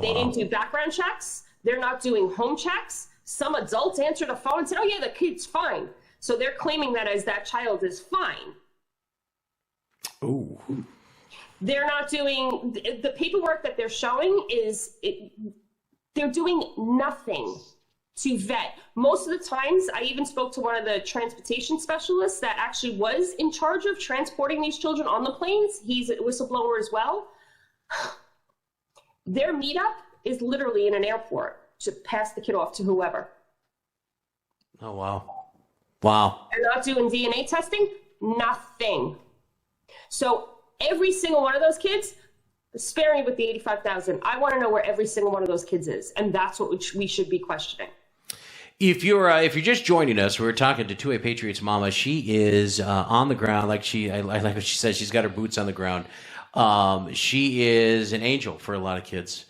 They didn't do background checks. They're not doing home checks. Some adults answered the phone and said, oh yeah, the kid's fine. So they're claiming that as that child is fine. Ooh. They're not doing, the paperwork that they're showing they're doing nothing to vet. Most of the times, I even spoke to one of the transportation specialists that actually was in charge of transporting these children on the planes. He's a whistleblower as well. Their meetup is literally in an airport to pass the kid off to whoever. Oh, wow. Wow. They're not doing DNA testing, nothing. So every single one of those kids, spare me with the 85,000. I want to know where every single one of those kids is. And that's what we should be questioning. If you're just joining us, we're talking to 2A Patriots Mama. She is on the ground, I like what she says. She's got her boots on the ground. She is an angel for a lot of kids,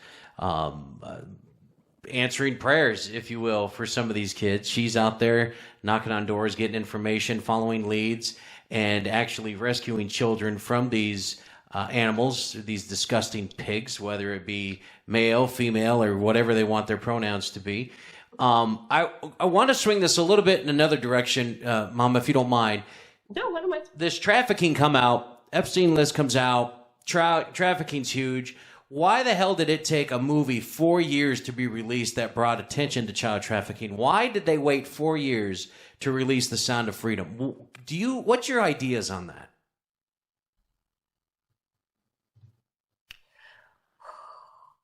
answering prayers, if you will, for some of these kids. She's out there knocking on doors, getting information, following leads, and actually rescuing children from these animals, these disgusting pigs, whether it be male, female, or whatever they want their pronouns to be. I want to swing this a little bit in another direction, Mama, if you don't mind. No, what am I? This trafficking come out, Epstein list comes out, trafficking's huge. Why the hell did it take a movie 4 years to be released that brought attention to child trafficking? Why did they wait 4 years to release The Sound of Freedom? What's your ideas on that?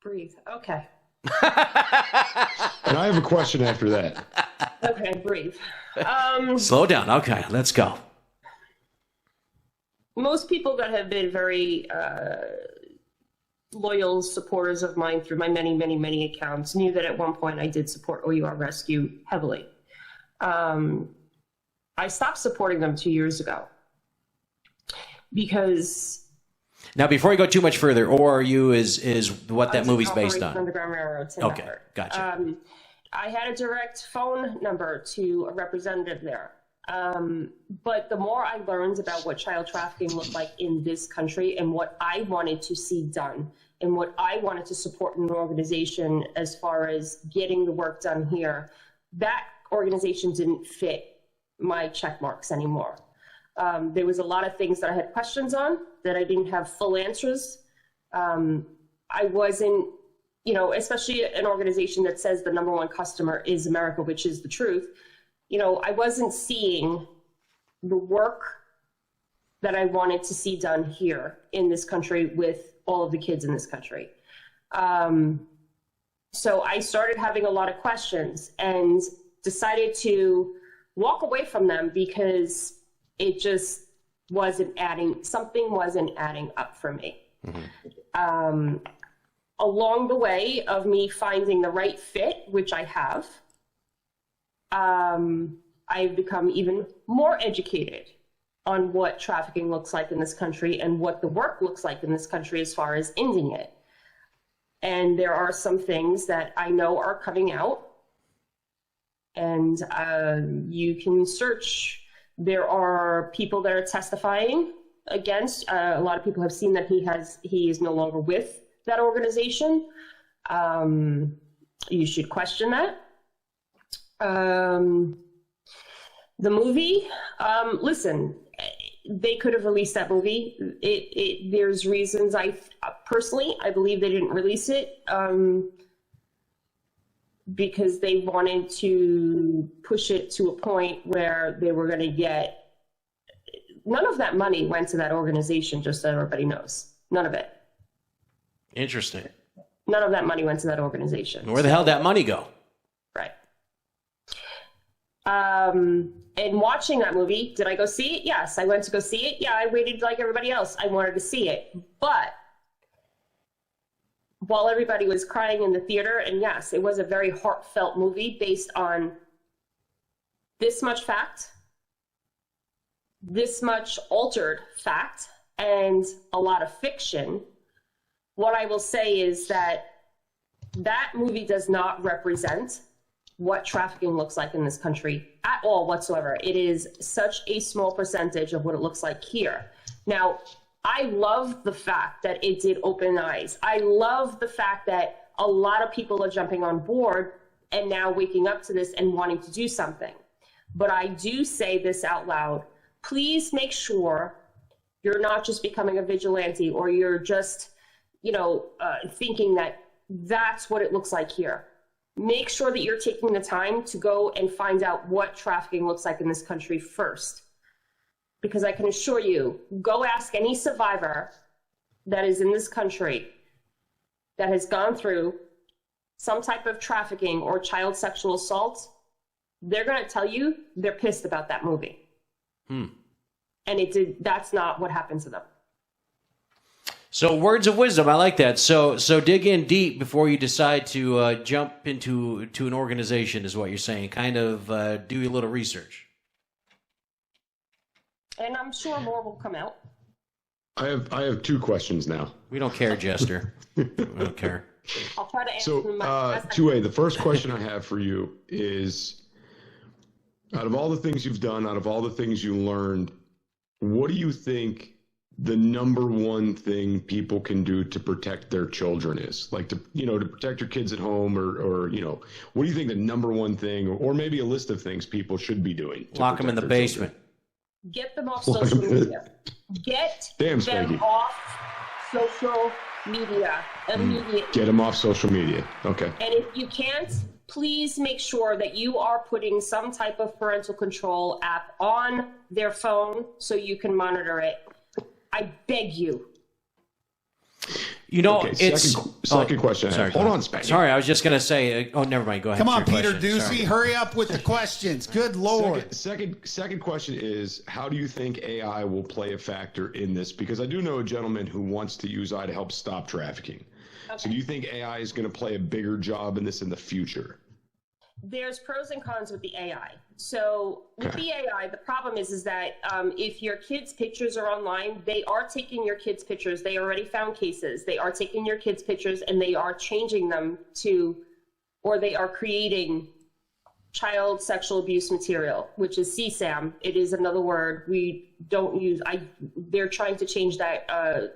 Breathe. Okay. And I have a question after that. Okay, breathe. Slow down. Okay, let's go. Most people that have been very loyal supporters of mine through my many, many, many accounts knew that at one point I did support OUR Rescue heavily. I stopped supporting them 2 years ago because... Now, before you go too much further, ORU is what that movie's based on. Underground Railroad. Okay, gotcha. I had a direct phone number to a representative there. But the more I learned about what child trafficking looked like in this country and what I wanted to see done and what I wanted to support in an organization as far as getting the work done here, that organization didn't fit my check marks anymore. There was a lot of things that I had questions on that I didn't have full answers. I wasn't, especially an organization that says the number one customer is America, which is the truth. I wasn't seeing the work that I wanted to see done here in this country with all of the kids in this country. So I started having a lot of questions and decided to walk away from them because it just something wasn't adding up for me. Mm-hmm. Along the way of me finding the right fit, which I have, I've become even more educated on what trafficking looks like in this country and what the work looks like in this country as far as ending it. And there are some things that I know are coming out, and you can search. There are people that are testifying against. A lot of people have seen that he is no longer with that organization. You should question that. The movie, listen, they could have released that movie. There's reasons I believe they didn't release it because they wanted to push it to a point where they were going to get. None of that money went to that organization, just so everybody knows. None of it. Interesting. None of that money went to that organization. Where the hell did that money go? Right. And watching that movie, did I go see it? Yes, I went to go see it. Yeah, I waited like everybody else. I wanted to see it. But while everybody was crying in the theater, and yes, it was a very heartfelt movie based on this much fact, this much altered fact, and a lot of fiction, what I will say is that that movie does not represent what trafficking looks like in this country at all whatsoever. It is such a small percentage of what it looks like here. Now, I love the fact that it did open eyes. I love the fact that a lot of people are jumping on board and now waking up to this and wanting to do something. But I do say this out loud. Please make sure you're not just becoming a vigilante or you're just, thinking that that's what it looks like here. Make sure that you're taking the time to go and find out what trafficking looks like in this country first. Because I can assure you, go ask any survivor that is in this country that has gone through some type of trafficking or child sexual assault, they're going to tell you they're pissed about that movie. And that's not what happened to them. So words of wisdom, I like that. So dig in deep before you decide to jump into an organization, is what you're saying. Kind of do a little research. And I'm sure more will come out. I have two questions now. We don't care, Jester. We don't care. I'll try to answer them. Two-way, the first question I have for you is, out of all the things you've done, out of all the things you learned, what do you think the number one thing people can do to protect their children is? Like to protect your kids at home or what do you think the number one thing, or maybe a list of things people should be doing? Lock them in the basement. Get them off social media. Get them off social media immediately. Get them off social media. Okay. And if you can't, please make sure that you are putting some type of parental control app on their phone so you can monitor it. I beg you. You know, Okay, it's second question. Sorry, Hold on, Spanky. Sorry, I was just going to say. Oh, never mind. Go ahead. Come on, It's your Peter question. Ducey, Sorry. hurry up with the questions. Good Lord. Second question is, how do you think AI will play a factor in this? Because I do know a gentleman who wants to use AI to help stop trafficking. Okay. So do you think AI is going to play a bigger job in this in the future? There's pros and cons with the AI. So with the AI, the problem is that if your kids' pictures are online, they are taking your kids' pictures. They already found cases. They are taking your kids' pictures and they are changing them to, or they are creating child sexual abuse material, which is CSAM. It is another word we don't use. They're trying to change that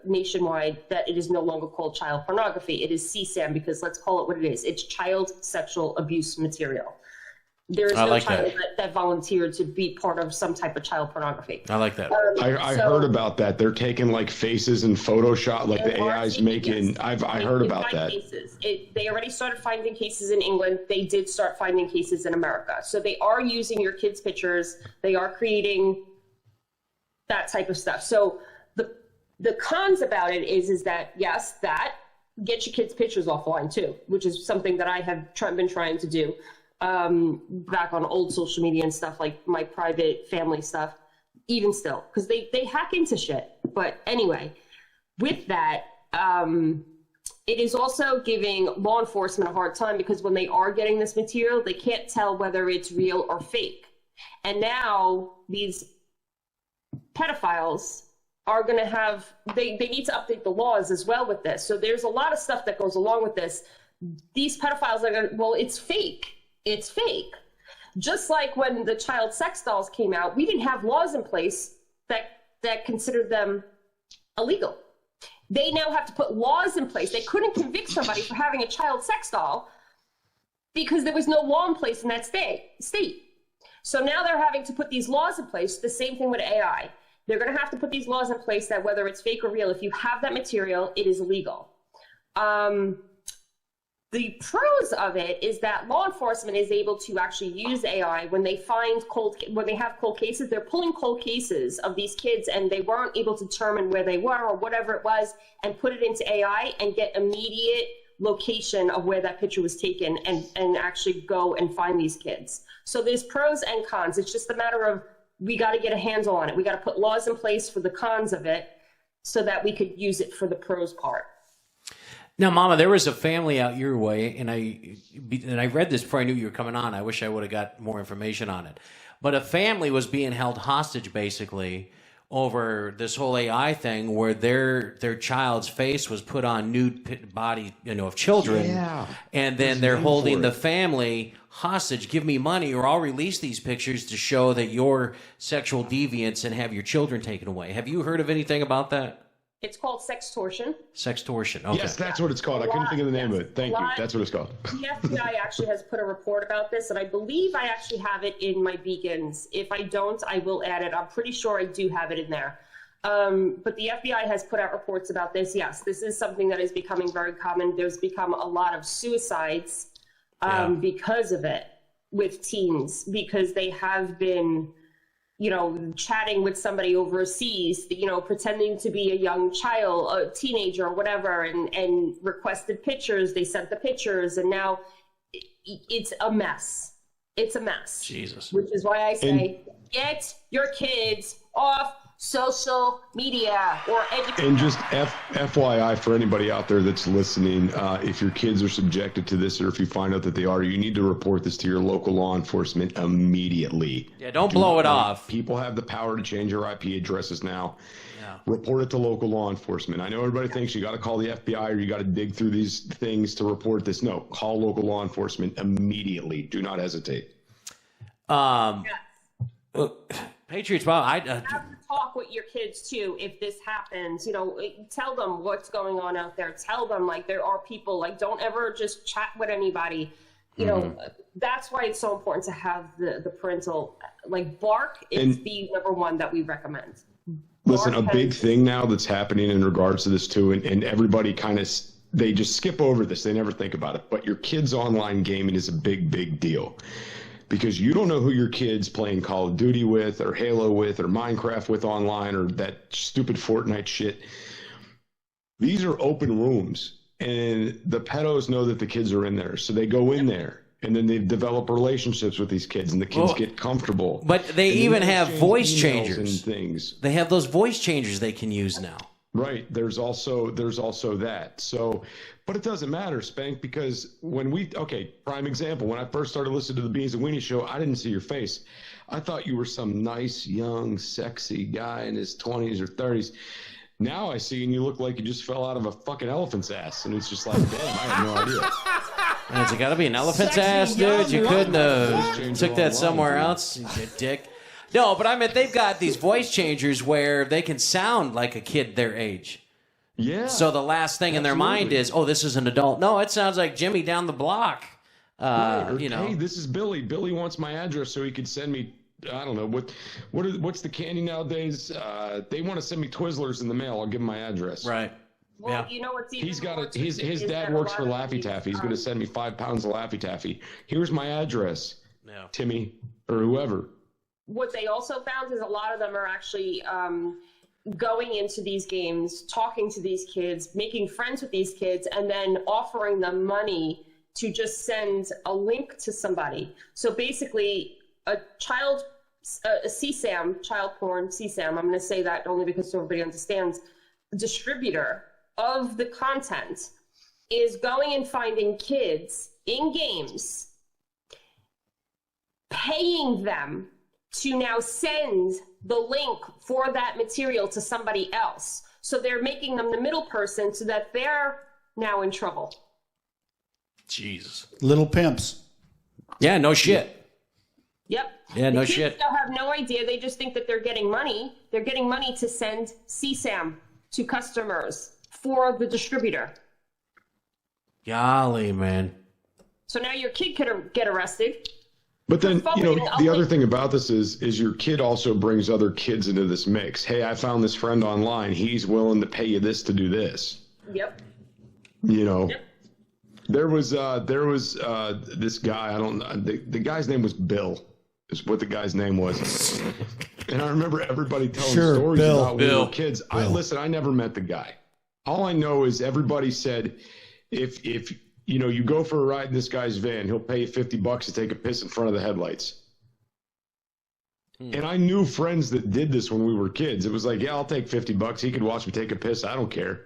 nationwide, that it is no longer called child pornography. It is CSAM, because let's call it what it is. It's child sexual abuse material. There is no child that volunteered to be part of some type of child pornography. I like that. I heard about that. They're taking like faces and Photoshop, like the AI's making. Yes. I heard about that. Cases. They already started finding cases in England. They did start finding cases in America. So they are using your kids' pictures. They are creating that type of stuff. So the cons about it is that, yes, that get your kids' pictures offline too, which is something that I have been trying to do. Back on old social media and stuff, like my private family stuff, even still, because they hack into shit. But anyway, with that, it is also giving law enforcement a hard time, because when they are getting this material, they can't tell whether it's real or fake. And now these pedophiles are going to have, they need to update the laws as well with this. So there's a lot of stuff that goes along with this. These pedophiles are going to, well, it's fake. It's fake. Just like when the child sex dolls came out, we didn't have laws in place that considered them illegal. They now have to put laws in place. They couldn't convict somebody for having a child sex doll because there was no law in place in that state. So now they're having to put these laws in place. The same thing with AI. They're going to have to put these laws in place that whether it's fake or real, if you have that material, it is illegal. The pros of it is that law enforcement is able to actually use AI when they have cold cases. They're pulling cold cases of these kids and they weren't able to determine where they were or whatever it was, and put it into AI and get immediate location of where that picture was taken and actually go and find these kids. So there's pros and cons. It's just a matter of, we got to get a handle on it. We got to put laws in place for the cons of it so that we could use it for the pros part. Now, Mama, there was a family out your way, and I read this before I knew you were coming on. I wish I would have got more information on it. But a family was being held hostage, basically, over this whole AI thing, where their child's face was put on nude body, of children, and then they're holding the family hostage. Give me money, or I'll release these pictures to show that you're sexual deviants and have your children taken away. Have you heard of anything about that? It's called sextortion. Sextortion. Okay. Yes, that's what it's called. I couldn't think of the name of it. Thank you. That's what it's called. The FBI actually has put a report about this, and I believe I actually have it in my beacons. If I don't, I will add it. I'm pretty sure I do have it in there. But the FBI has put out reports about this. Yes, this is something that is becoming very common. There's become a lot of suicides because of it with teens, because they have been chatting with somebody overseas, pretending to be a young child, a teenager or whatever, and requested pictures. They sent the pictures, and now it's a mess. It's a mess. Jesus. Which is why I say, get your kids off social media or education. And just FYI for anybody out there that's listening, if your kids are subjected to this, or if you find out that they are, you need to report this to your local law enforcement immediately. Yeah, don't blow it off. People have the power to change their IP addresses now. Yeah. Report it to local law enforcement. I know everybody thinks you got to call the FBI or you got to dig through these things to report this. No, call local law enforcement immediately. Do not hesitate. Patriots, well, have to talk with your kids too. If this happens, tell them what's going on out there. Tell them there are people. Don't ever just chat with anybody. That's why it's so important to have the parental. Bark is the number one that we recommend. Listen, a big thing now that's happening in regards to this too, and everybody kind of, they just skip over this. They never think about it. But your kids' online gaming is a big, big deal, because you don't know who your kid's playing Call of Duty with, or Halo with, or Minecraft with online, or that stupid Fortnite shit. These are open rooms, and the pedos know that the kids are in there, so they go in there. And then they develop relationships with these kids, and the kids get comfortable. But they even have voice changers and things. They have those voice changers they can use now. Right. There's also that. So, but it doesn't matter, Spank, because prime example. When I first started listening to the Beans and Weenie show, I didn't see your face. I thought you were some nice, young, sexy guy in his 20s or 30s. Now I see, and you look like you just fell out of a fucking elephant's ass, and it's just like, damn, I had no idea. Has it got to be an elephant's ass, dude? You couldn't have took that somewhere else, you dick. No, but I mean, they've got these voice changers where they can sound like a kid their age. Yeah. So the last thing in their mind is, oh, this is an adult. No, it sounds like Jimmy down the block. Right. Or, You know. hey, this is Billy. Billy wants my address so he could send me, I don't know, what's the candy nowadays? They want to send me Twizzlers in the mail. I'll give them my address. Right. Well, you know what's even He's got more his dad works for Laffy Taffy. He's going to send me 5 pounds of Laffy Taffy. Here's my address, Timmy, or whoever. What they also found is a lot of them are actually going into these games, talking to these kids, making friends with these kids, and then offering them money to just send a link to somebody. So basically, a CSAM, child porn, CSAM, I'm going to say that only because so everybody understands, distributor of the content is going and finding kids in games, paying them to now send the link for that material to somebody else. So they're making them the middle person so that they're now in trouble. Jesus. Little pimps. Yeah, no shit. Yep. Yeah, no the kids shit. Still have no idea. They just think that they're getting money. They're getting money to send CSAM to customers for the distributor. Golly, man. So now your kid could get arrested. But then, the other thing about this is your kid also brings other kids into this mix. Hey, I found this friend online. He's willing to pay you this to do this. Yep. Yep. There was this guy. I don't know. The guy's name was Bill. Is what the guy's name was. And I remember everybody telling stories about when we were kids. I never met the guy. All I know is everybody said, if you go for a ride in this guy's van, he'll pay you $50 to take a piss in front of the headlights. And I knew friends that did this when we were kids. It was like, yeah, I'll take $50. He could watch me take a piss. I don't care.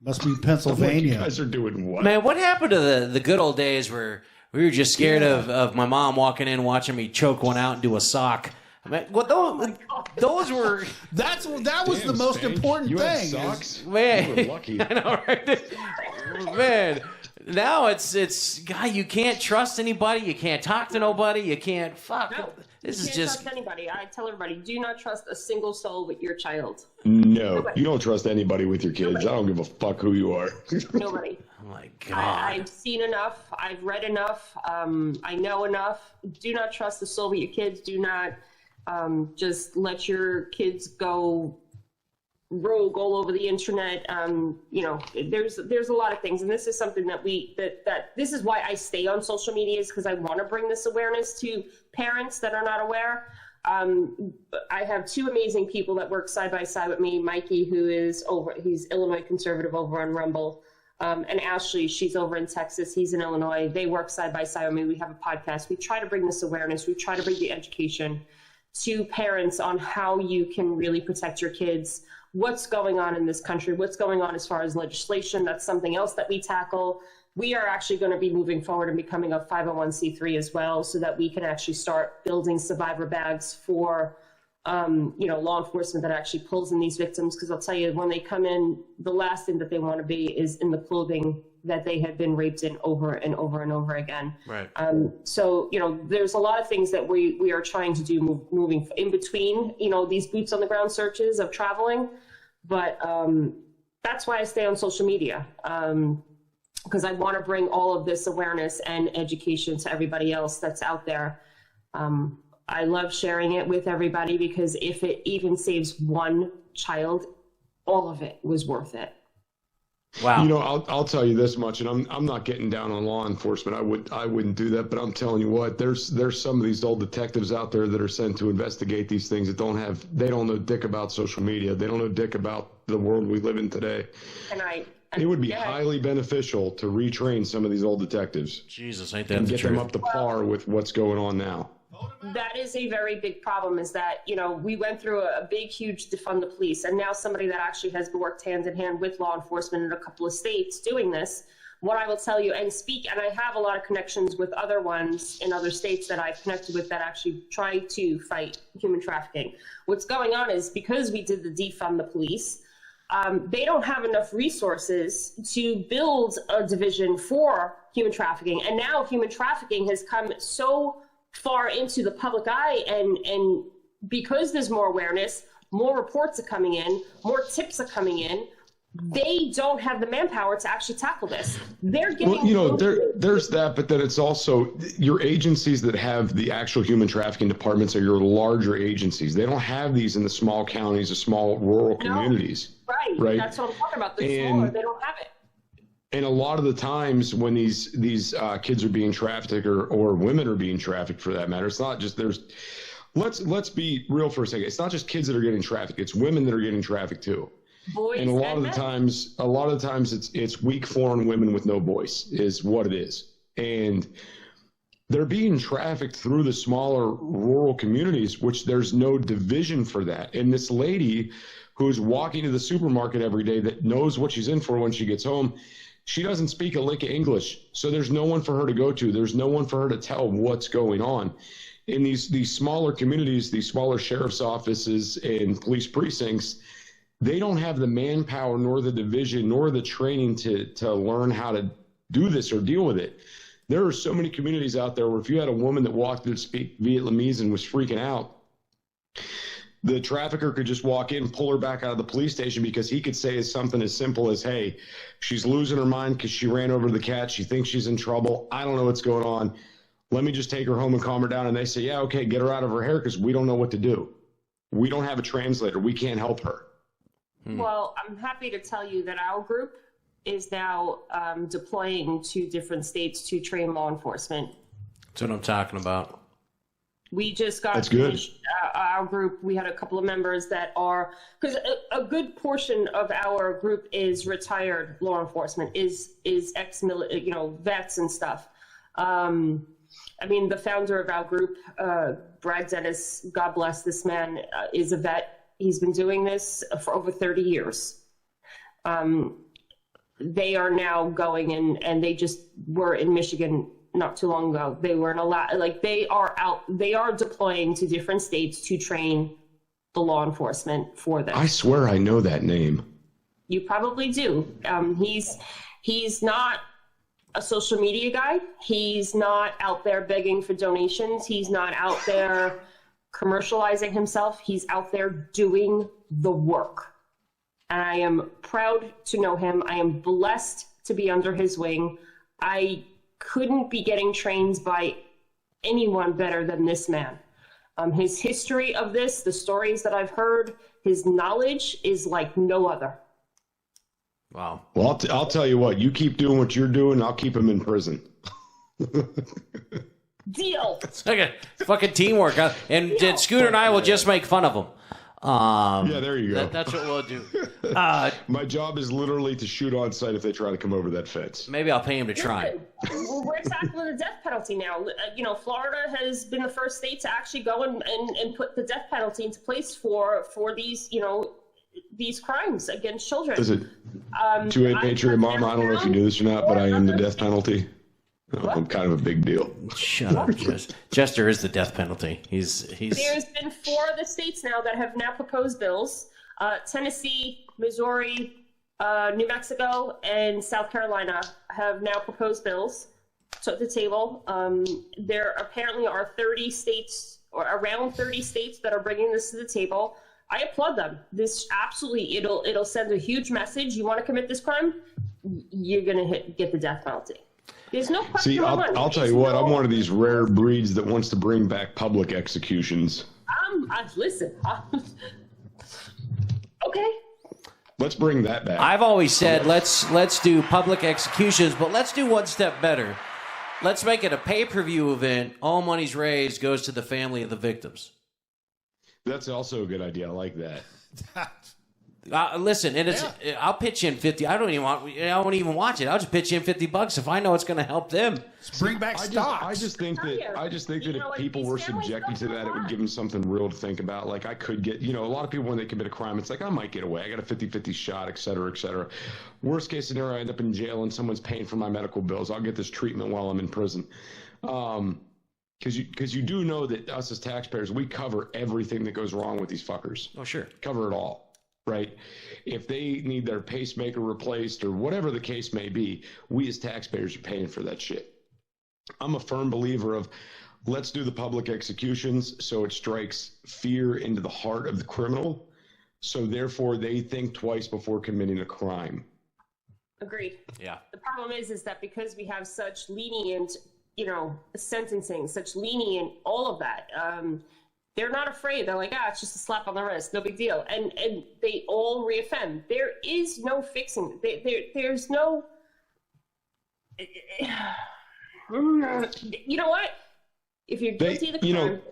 Must be Pennsylvania. You guys are doing what? Man, what happened to the good old days where we were just scared of my mom walking in, watching me choke one out and do a sock? I mean, those were... that was the most important thing. Socks? Man, you were lucky. I know, right? Man, now it's God, you can't trust anybody. You can't talk to nobody. You can't This is just trust anybody. I tell everybody, do not trust a single soul with your child. No, you don't trust anybody with your kids. I don't give a fuck who you are. Nobody. Oh my God. I've seen enough. I've read enough. I know enough. Do not trust a soul with your kids. Do not just let your kids go rogue all over the internet. There's a lot of things, and this is something that this is why I stay on social media, is because I want to bring this awareness to parents that are not aware. I have 2 amazing people that work side by side with me. Mikey, he's Illinois conservative over on Rumble. And Ashley, she's over in Texas. He's in Illinois. They work side by side with me. We have a podcast. We try to bring this awareness. We try to bring the education to parents on how you can really protect your kids, what's going on in this country, what's going on as far as legislation. That's something else that we tackle. We are actually going to be moving forward and becoming a 501c3 as well, so that we can actually start building survivor bags for law enforcement that actually pulls in these victims. Because I'll tell you, when they come in, the last thing that they want to be is in the clothing that they have been raped in over and over and over again. Right. So, there's a lot of things that we are trying to do moving in between, these boots on the ground searches of traveling. But that's why I stay on social media, because I want to bring all of this awareness and education to everybody else that's out there. I love sharing it with everybody, because if it even saves one child, all of it was worth it. Wow. You know, I'll tell you this much, and I'm not getting down on law enforcement. I wouldn't do that, but I'm telling you what, there's some of these old detectives out there that are sent to investigate these things that they don't know dick about social media. They don't know dick about the world we live in today. It would be highly beneficial to retrain some of these old detectives. Jesus, ain't that and the get truth? them up to par with what's going on now. That is a very big problem, is that, you know, we went through a big, huge defund the police, and now somebody that actually has worked hand in hand with law enforcement in a couple of states doing this. What I will tell you, and I have a lot of connections with other ones in other states that I've connected with that actually try to fight human trafficking. What's going on is, because we did the defund the police, they don't have enough resources to build a division for human trafficking. And now human trafficking has come so far into the public eye, and because there's more awareness, more reports are coming in, more tips are coming in, they don't have the manpower to actually tackle this. They're getting, well, you know, there's that, but then it's also your agencies that have the actual human trafficking departments are your larger agencies. They don't have these in the small counties, the small rural communities. Right. That's what I'm talking about. They're smaller. They don't have it. And a lot of the times when these kids are being trafficked, or women are being trafficked for that matter, it's not just let's be real for a second. It's not just kids that are getting trafficked. It's women that are getting trafficked too. Boys and a lot of the times it's weak foreign women with no voice is what it is. And they're being trafficked through the smaller rural communities, which there's no division for that. And this lady who's walking to the supermarket every day that knows what she's in for when she gets home, she doesn't speak a lick of English, so there's no one for her to go to. There's no one for her to tell what's going on. In these smaller communities, these smaller sheriff's offices and police precincts, they don't have the manpower, nor the division, nor the training to learn how to do this or deal with it. There are so many communities out there where if you had a woman that walked in to speak Vietnamese and was freaking out, the trafficker could just walk in, pull her back out of the police station, because he could say something as simple as, hey, she's losing her mind because she ran over the cat. She thinks she's in trouble. I don't know what's going on. Let me just take her home and calm her down. And they say, yeah, okay, get her out of her hair because we don't know what to do. We don't have a translator. We can't help her. Well, I'm happy to tell you that our group is now deploying to different states to train law enforcement. That's what I'm talking about. We just got our group. We had a couple of members that are, because a good portion of our group is retired law enforcement, is ex-military, you know, vets and stuff. I mean, the founder of our group, Brad Dennis, God bless this man, is a vet. He's been doing this for over 30 years. They are now going and they just were in Michigan not too long ago. They were in they are deploying to different states to train the law enforcement for this. I swear I know that name. You probably do. He's not a social media guy. He's not out there begging for donations. He's not out there commercializing himself. He's out there doing the work. And I am proud to know him. I am blessed to be under his wing. I couldn't be getting trained by anyone better than this man. His history of this, the stories that I've heard, his knowledge is like no other. Wow. Well, I'll tell you what, you keep doing what you're doing, I'll keep him in prison. Deal. It's like a fucking teamwork. And Scooter and I will just make fun of him. Yeah, there you go. That's what we'll do. My job is literally to shoot on sight if they try to come over that fence. Maybe I'll pay him to try. We're tackling the death penalty now. You know, Florida has been the first state to actually go and put the death penalty into place for these, you know, these crimes against children. Is it 2-8 Patriot Mama? I don't know if you knew this or not, but I am the death penalty. I'm kind of a big deal. Shut up, Jester is the death penalty. He's. There's been 4 of the states now that have now proposed bills. Tennessee, Missouri, New Mexico, and South Carolina have now proposed bills to the table. There apparently are 30 states, or around 30 states, that are bringing this to the table. I applaud them. This absolutely, it'll send a huge message. You want to commit this crime, you're gonna get the death penalty. There's no question. See, I'll tell you what, I'm one of these rare breeds that wants to bring back public executions. Listen. Okay. Let's bring that back. I've always said let's do public executions, but let's do one step better. Let's make it a pay-per-view event. All money's raised goes to the family of the victims. That's also a good idea. I like that. Listen, and I'll pitch in 50. I won't even watch it. I'll just pitch in $50 if I know it's going to help them. Bring back stocks. I just think that if people were subjected to that, it would give them something real to think about. Like I could get, a lot of people when they commit a crime, it's like I might get away. I got a 50-50 shot, et cetera, et cetera. Worst case scenario, I end up in jail and someone's paying for my medical bills. I'll get this treatment while I'm in prison. Because you do know that us as taxpayers, we cover everything that goes wrong with these fuckers. Oh, sure. Cover it all. Right? If they need their pacemaker replaced or whatever the case may be, we as taxpayers are paying for that shit. I'm a firm believer of let's do the public executions so it strikes fear into the heart of the criminal. So therefore they think twice before committing a crime. Agreed. Yeah. The problem is that because we have such lenient, sentencing, such lenient, all of that, they're not afraid. They're like, it's just a slap on the wrist, no big deal. And they all reoffend. There is no fixing. There's no. You know what? If you're guilty of the crime,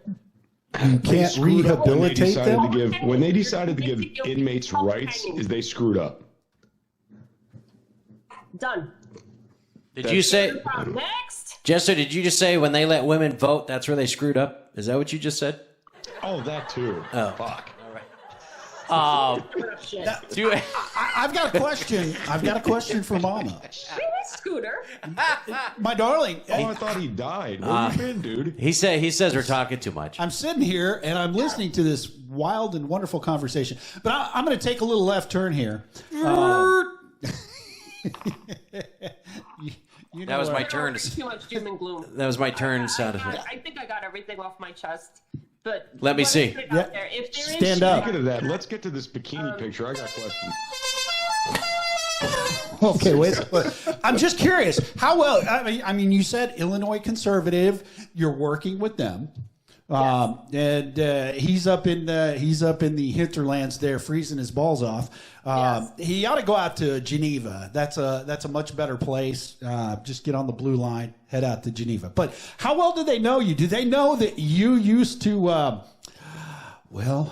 you can't rehabilitate them. When they decided to give inmates rights, they screwed up. Done. Did you say next? Jester, did you just say when they let women vote, that's where they screwed up? Is that what you just said? Oh, that too. Oh, fuck. All right. I've got a question. I've got a question for Mama. Scooter. My darling. I thought he died. Where you been, dude? He says we're talking too much. I'm sitting here and I'm listening to this wild and wonderful conversation. But I'm going to take a little left turn here. That was my turn. Too much doom and gloom. That was my turn. I think I got everything off my chest. But let me see. If there Stand up. Speaking of that, let's get to this bikini picture. I got questions. Okay, wait. I'm just curious. How well? I mean, you said Illinois conservative. You're working with them, and he's up in the hinterlands there, freezing his balls off. He ought to go out to Geneva. That's a much better place. Just get on the blue line, head out to Geneva. But how well do they know you? Do they know that you used to,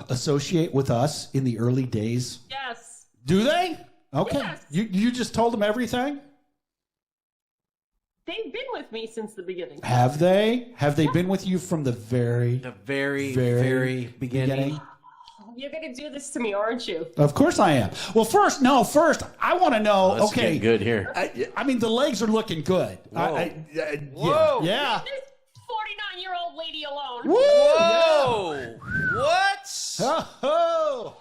associate with us in the early days? Yes. Do they? Okay. Yes. You just told them everything? They've been with me since the beginning. Have they? Have they been with you from the very beginning? You're going to do this to me, aren't you? Of course I am. Well, first, I want to know. This is getting good here. I mean, the legs are looking good. Whoa. Whoa. Yeah. This 49-year-old lady alone. Whoa! What? Oh.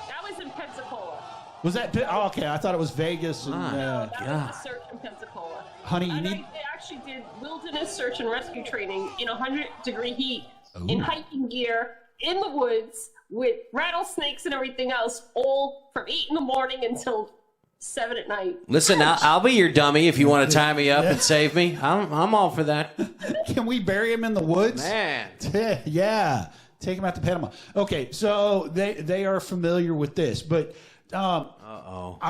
That was in Pensacola. Was that? Oh, okay, I thought it was Vegas. And, No, that was a search in Pensacola. Honey, I actually did wilderness search and rescue training in 100-degree heat, in hiking gear, in the woods, with rattlesnakes and everything else, all from 8 in the morning until 7 at night. Listen, I'll be your dummy if you want to tie me up and save me. I'm all for that. Can we bury him in the woods? Man. Yeah. Take him out to Panama. Okay, so they are familiar with this, but I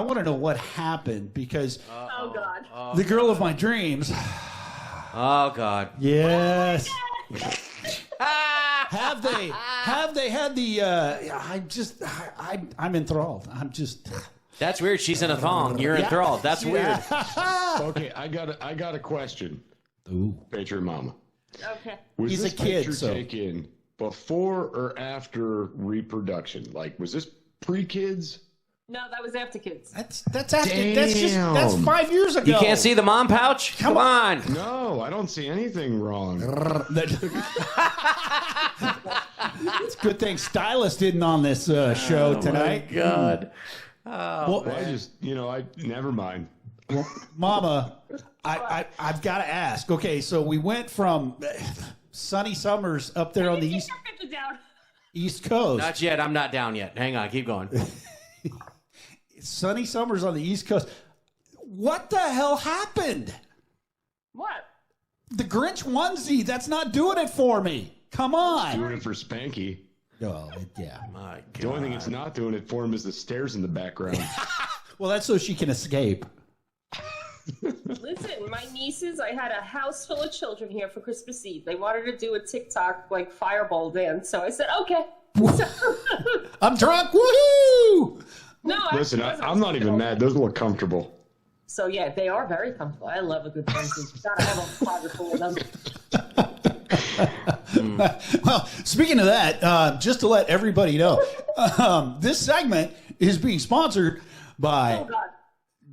want to know what happened because Oh, God. the girl of my dreams. Oh, God. Yes. Have they had the? I'm enthralled. I'm just. That's weird. She's in a thong. You're enthralled. That's weird. Okay, I got a question. Ooh. Patriot Mama. Okay. Was He's this a kid, picture so- taken before or after reproduction? Like, was this pre-kids? No, that was after kids. That's after. That's 5 years ago. You can't see the mom pouch? Come on. No, I don't see anything wrong. It's a good thing Stylist didn't on this show tonight. My God. Well, I just, never mind. Well, Mama, I've got to ask. Okay, so we went from sunny summers up there on the East Coast. Not yet. I'm not down yet. Hang on. Keep going. Sunny summers on the East Coast. What the hell happened? What? The Grinch onesie. That's not doing it for me. Come on. Doing it for Spanky. Well, yeah. My God. The only thing it's not doing it for him is the stairs in the background. Well, that's so she can escape. Listen, my nieces, I had a house full of children here for Christmas Eve. They wanted to do a TikTok, like, fireball dance. So I said, okay. I'm drunk. Woohoo! No, Listen, I'm not even mad. Those look comfortable. So, yeah, they are very comfortable. I love a good dance. You gotta have a closet full of them. Well, speaking of that, just to let everybody know, this segment is being sponsored by Oh, God.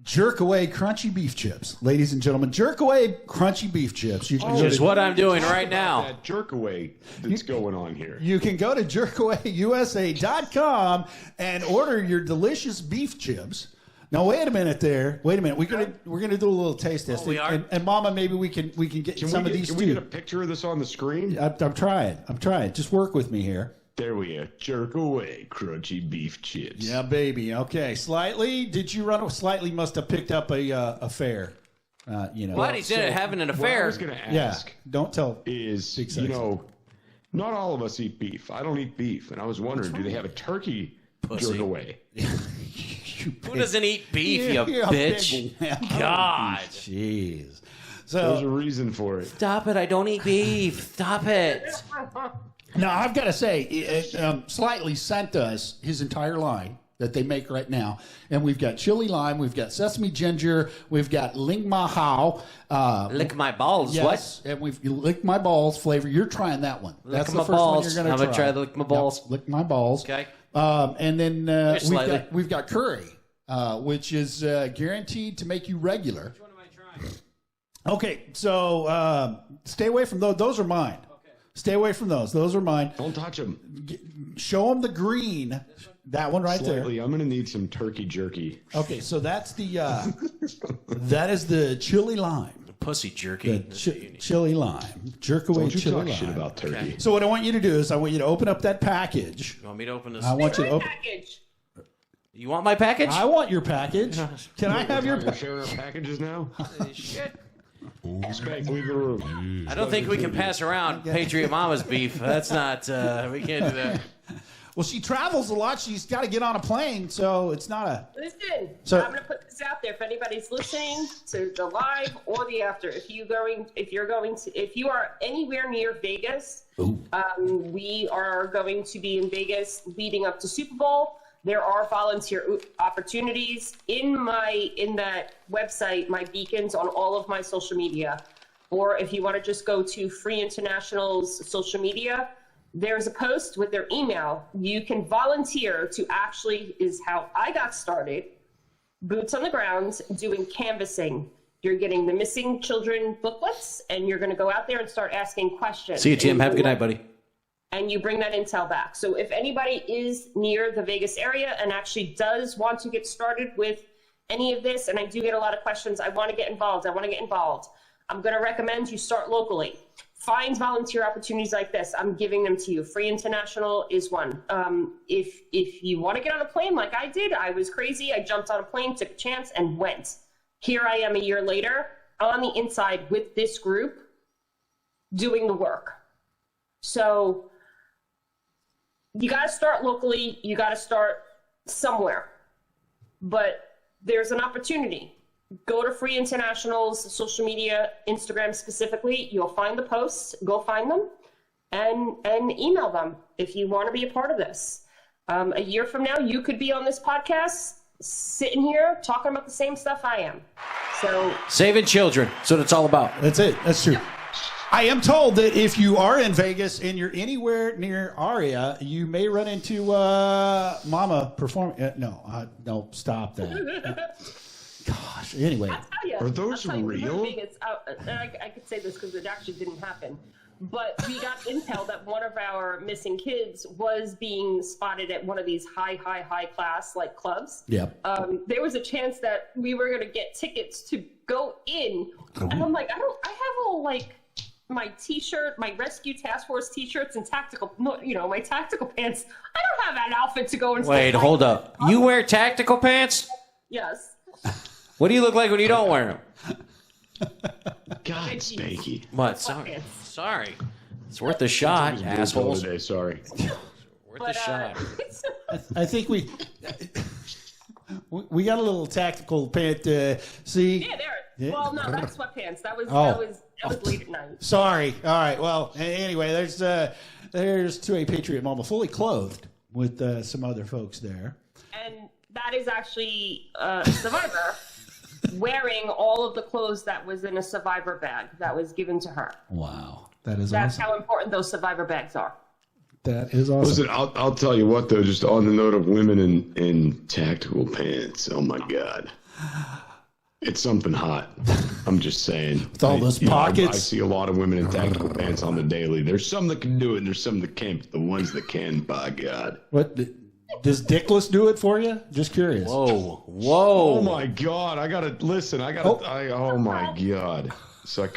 Jerk Away Crunchy Beef Chips. Ladies and gentlemen, Jerk Away Crunchy Beef Chips. You can Which is what I'm doing right now. That jerk away that's going on here. You can go to jerkawayusa.com and order your delicious beef chips. Now wait a minute there. Wait a minute. We're gonna do a little taste test. we are? And Mama, maybe we can get some of these Can too. we get a picture of this on the screen? I'm trying. Just work with me here. There we go. Jerk away crunchy beef chips. Yeah, baby. Okay. Slightly. Did you run? Slightly must have picked up a affair. You know. What? He said having an What I affair. was going to Yeah. ask Don't tell. is, Big you sex. know, not all of us eat beef. I don't eat beef. And I was wondering, do they have a turkey Pussy. jerk away? Who doesn't eat beef, you You're a bitch? big man. God. Jeez. There's a So reason for it. Stop it. I don't eat beef. Stop it. now I've got to say, Slightly sent us his entire line that they make right now, and we've got chili lime, we've got sesame ginger, we've got ling ma hao. Lick my balls. Yes, and we've lick my balls flavor. You're trying that one. Lick That's my the first balls. one you're going I'm to gonna try the lick my balls. Yep, lick my balls. Okay. And then slightly. we've got curry, which is guaranteed to make you regular. Which one am I trying? Okay, so stay away from those. Those are mine. Okay. Stay away from those. Those are mine. Don't touch them. Show them the green. That one right Slightly, I'm going to need some turkey jerky. there. Okay, so that's the that is the chili lime. Pussy jerky. The chili lime. Jerk away Don't you chili talk lime. shit about turkey. Okay. So what I want you to do is I want you to open up that package. You want me to open this? I want you to open. Package. You want my package? I want your package. Can I have your We're package? sharing our packages now? Shit. Spank, leave the room. I don't think we can pass around Patriot Mama's beef. That's not. We can't do that. Well, she travels a lot. She's got to get on a plane, so it's not a. Listen, So- I'm going to put this out there if anybody's listening to the live or the after. If you are anywhere near Vegas, we are going to be in Vegas leading up to Super Bowl. There are volunteer opportunities in that website, my beacons on all of my social media. Or if you want to just go to Free International's social media, there's a post with their email. You can volunteer to actually, is how I got started, boots on the ground, doing canvassing. You're getting the missing children booklets, and you're going to go out there and start asking questions. See you, Jim. Have a good night, buddy. And you bring that intel back. So if anybody is near the Vegas area and actually does want to get started with any of this, and I do get a lot of questions, I want to get involved, I'm going to recommend you start locally. Find volunteer opportunities like this. I'm giving them to you. Free International is one. If you want to get on a plane like I did, I was crazy. I jumped on a plane, took a chance, and went. Here I am a year later on the inside with this group doing the work. So you got to start locally. You got to start somewhere. But there's an opportunity. Go to Free International's social media, Instagram specifically. You'll find the posts. Go find them and email them if you want to be a part of this. A year from now, you could be on this podcast, sitting here talking about the same stuff I am. So Saving children. That's what it's all about. That's it. That's true. I am told that if you are in Vegas and you're anywhere near Aria, you may run into Mama performing. No, stop that. Gosh. Anyway, I'll tell you, Are those I'll tell you, real? one thing is, I could say this because it actually didn't happen. But we got intel that one of our missing kids was being spotted at one of these high class like clubs. Yep. There was a chance that we were going to get tickets to go in, and I'm like, I have all like my T-shirt, my Rescue Task Force T-shirts, and my tactical pants. I don't have that outfit to go and. Wait, hold up. You wear tactical pants? Yes. What do you look like when you don't wear them? God, Spanky. What? Sorry. It's worth a shot, Beautiful assholes. today, sorry. Worth a shot. I think we got a little tactical pant. See? Yeah, there. Well, no, that's sweatpants. That was late at night. Sorry. All right. Well, anyway, there's 2A Patriot Mama fully clothed with some other folks there. And that is actually a survivor wearing all of the clothes that was in a survivor bag that was given to her. Wow. That's That's awesome. how important those survivor bags are. That is awesome. Listen, I'll tell you what, though, just on the note of women in tactical pants, oh my God. It's something hot. I'm just saying. With all those pockets. I see a lot of women in tactical pants on the daily. There's some that can do it, and there's some that can't. The ones that can, by God. What does Dickless do it for you? Just curious. Whoa. Oh my God! I gotta listen. Oh my God! So I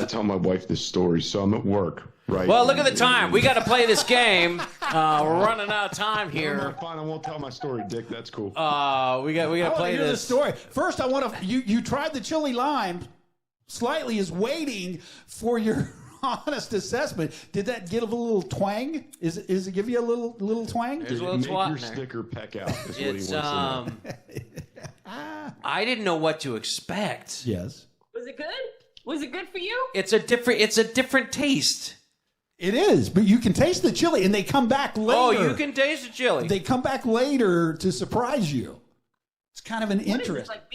tell my wife this story. So I'm at work, right? Well, look at the time. We got to play this game. We're running out of time here. Fine, I won't tell my story, Dick. That's cool. We got to play hear this. the story. First, I want to. You tried the chili lime. Slightly is waiting for your honest assessment. Did that give a little twang? Is it give you a little twang? There's a little Make twat your in there. sticker peck out. Is It's what he wants to I didn't know what to expect. Yes. Was it good? Was it good for you? It's a different taste. It is, but you can taste the chili, and they come back later. Oh, you can taste the chili. They come back later to surprise you. It's kind of an What is interest. this, like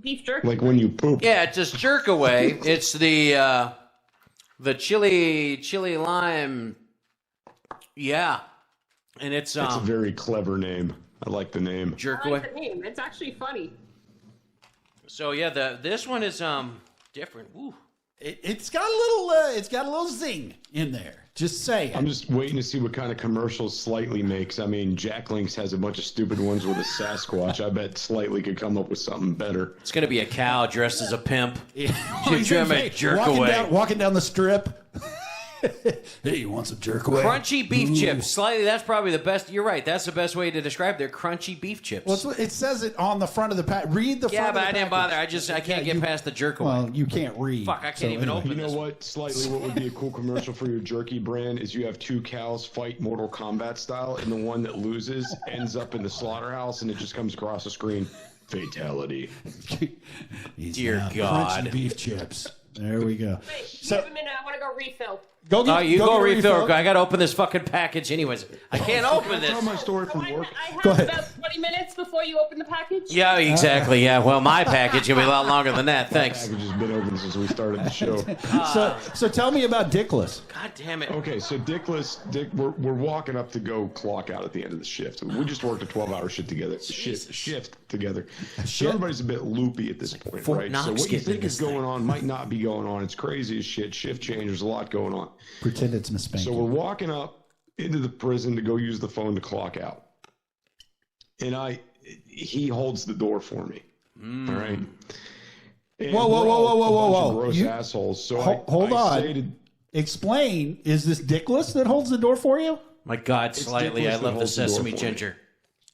beef jerky? Like when you poop. Yeah, it's just jerk away. It's the chili lime. Yeah, and it's It's a very clever name. I like the name. jerk I away. like the name. It's actually funny. So yeah, this one is different. Ooh. It's got a little zing in there. Just saying. I'm just waiting to see what kind of commercials Slightly makes. I mean, Jack Links has a bunch of stupid ones with a Sasquatch. I bet Slightly could come up with something better. It's gonna be a cow dressed as a pimp. He's trying to jerk away. Walking down the strip. Hey, you want some jerk away? Crunchy beef chips. Slightly, that's probably the best. You're right. That's the best way to describe their crunchy beef chips. Well, it says it on the front of the pack. Read the front Yeah, of but the I didn't package. bother. I can't get past the jerk away. Well, you can't read. Fuck, I can't even open You know this. what? Slightly, what would be a cool commercial for your jerky brand is you have two cows fight Mortal Kombat style, and the one that loses ends up in the slaughterhouse, and it just comes across the screen. Fatality. Dear God. Crunchy beef chips. There we go. Wait, So- give a minute. I want to go refill. Go get, You go get a refill. I got to open this fucking package anyways. I can't open Tell this. my story from work. I have Go ahead. about 20 minutes before you open the package. Yeah, exactly. Yeah, well, my package will be a lot longer than that. Thanks. Package has been open since we started the show. So tell me about Dickless. God damn it. Okay, so Dick, we're walking up to go clock out at the end of the shift. We just worked a 12-hour shift together. Shift together. So everybody's a bit loopy at this point, Fort right? Knox So what you getting think this is going on might not be going on. It's crazy as shit. Shift change. There's a lot going on. Pretend it's Miss Spanky. So we're walking up into the prison to go use the phone to clock out, and he holds the door for me. All right. And Whoa, we're all a bunch of whoa. gross You- assholes. So Hold I on. say to- Explain. Is this Dickless that holds the door for you? My God, slightly. I Dickless that love the holds the door sesame for me. ginger.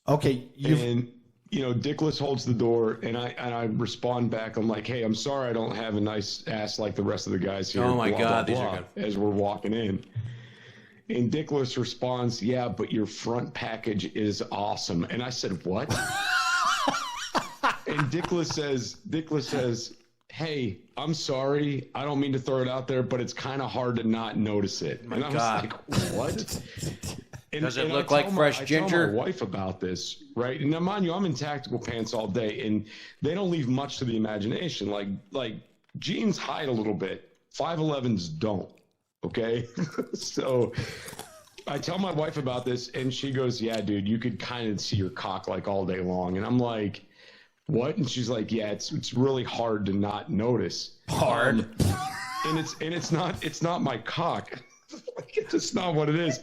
Okay. And Dickless holds the door, and I respond back. I'm like, "Hey, I'm sorry, I don't have a nice ass like the rest of the guys here." Oh my blah, God, blah, these are blah, good. As we're walking in, and Dickless responds, "Yeah, but your front package is awesome." And I said, "What?" And Dickless says, "Hey, I'm sorry. I don't mean to throw it out there, but it's kind of hard to not notice it." And I was God. like, "What?" And, Does it and look I like tell fresh I ginger? tell my wife about this, right? And now, mind you, I'm in tactical pants all day, and they don't leave much to the imagination. Like jeans hide a little bit. 511s don't. Okay, so I tell my wife about this, and she goes, "Yeah, dude, you could kind of see your cock like all day long." And I'm like, "What?" And she's like, "Yeah, it's really hard to not notice." Hard. And it's not my cock. It's not what it is.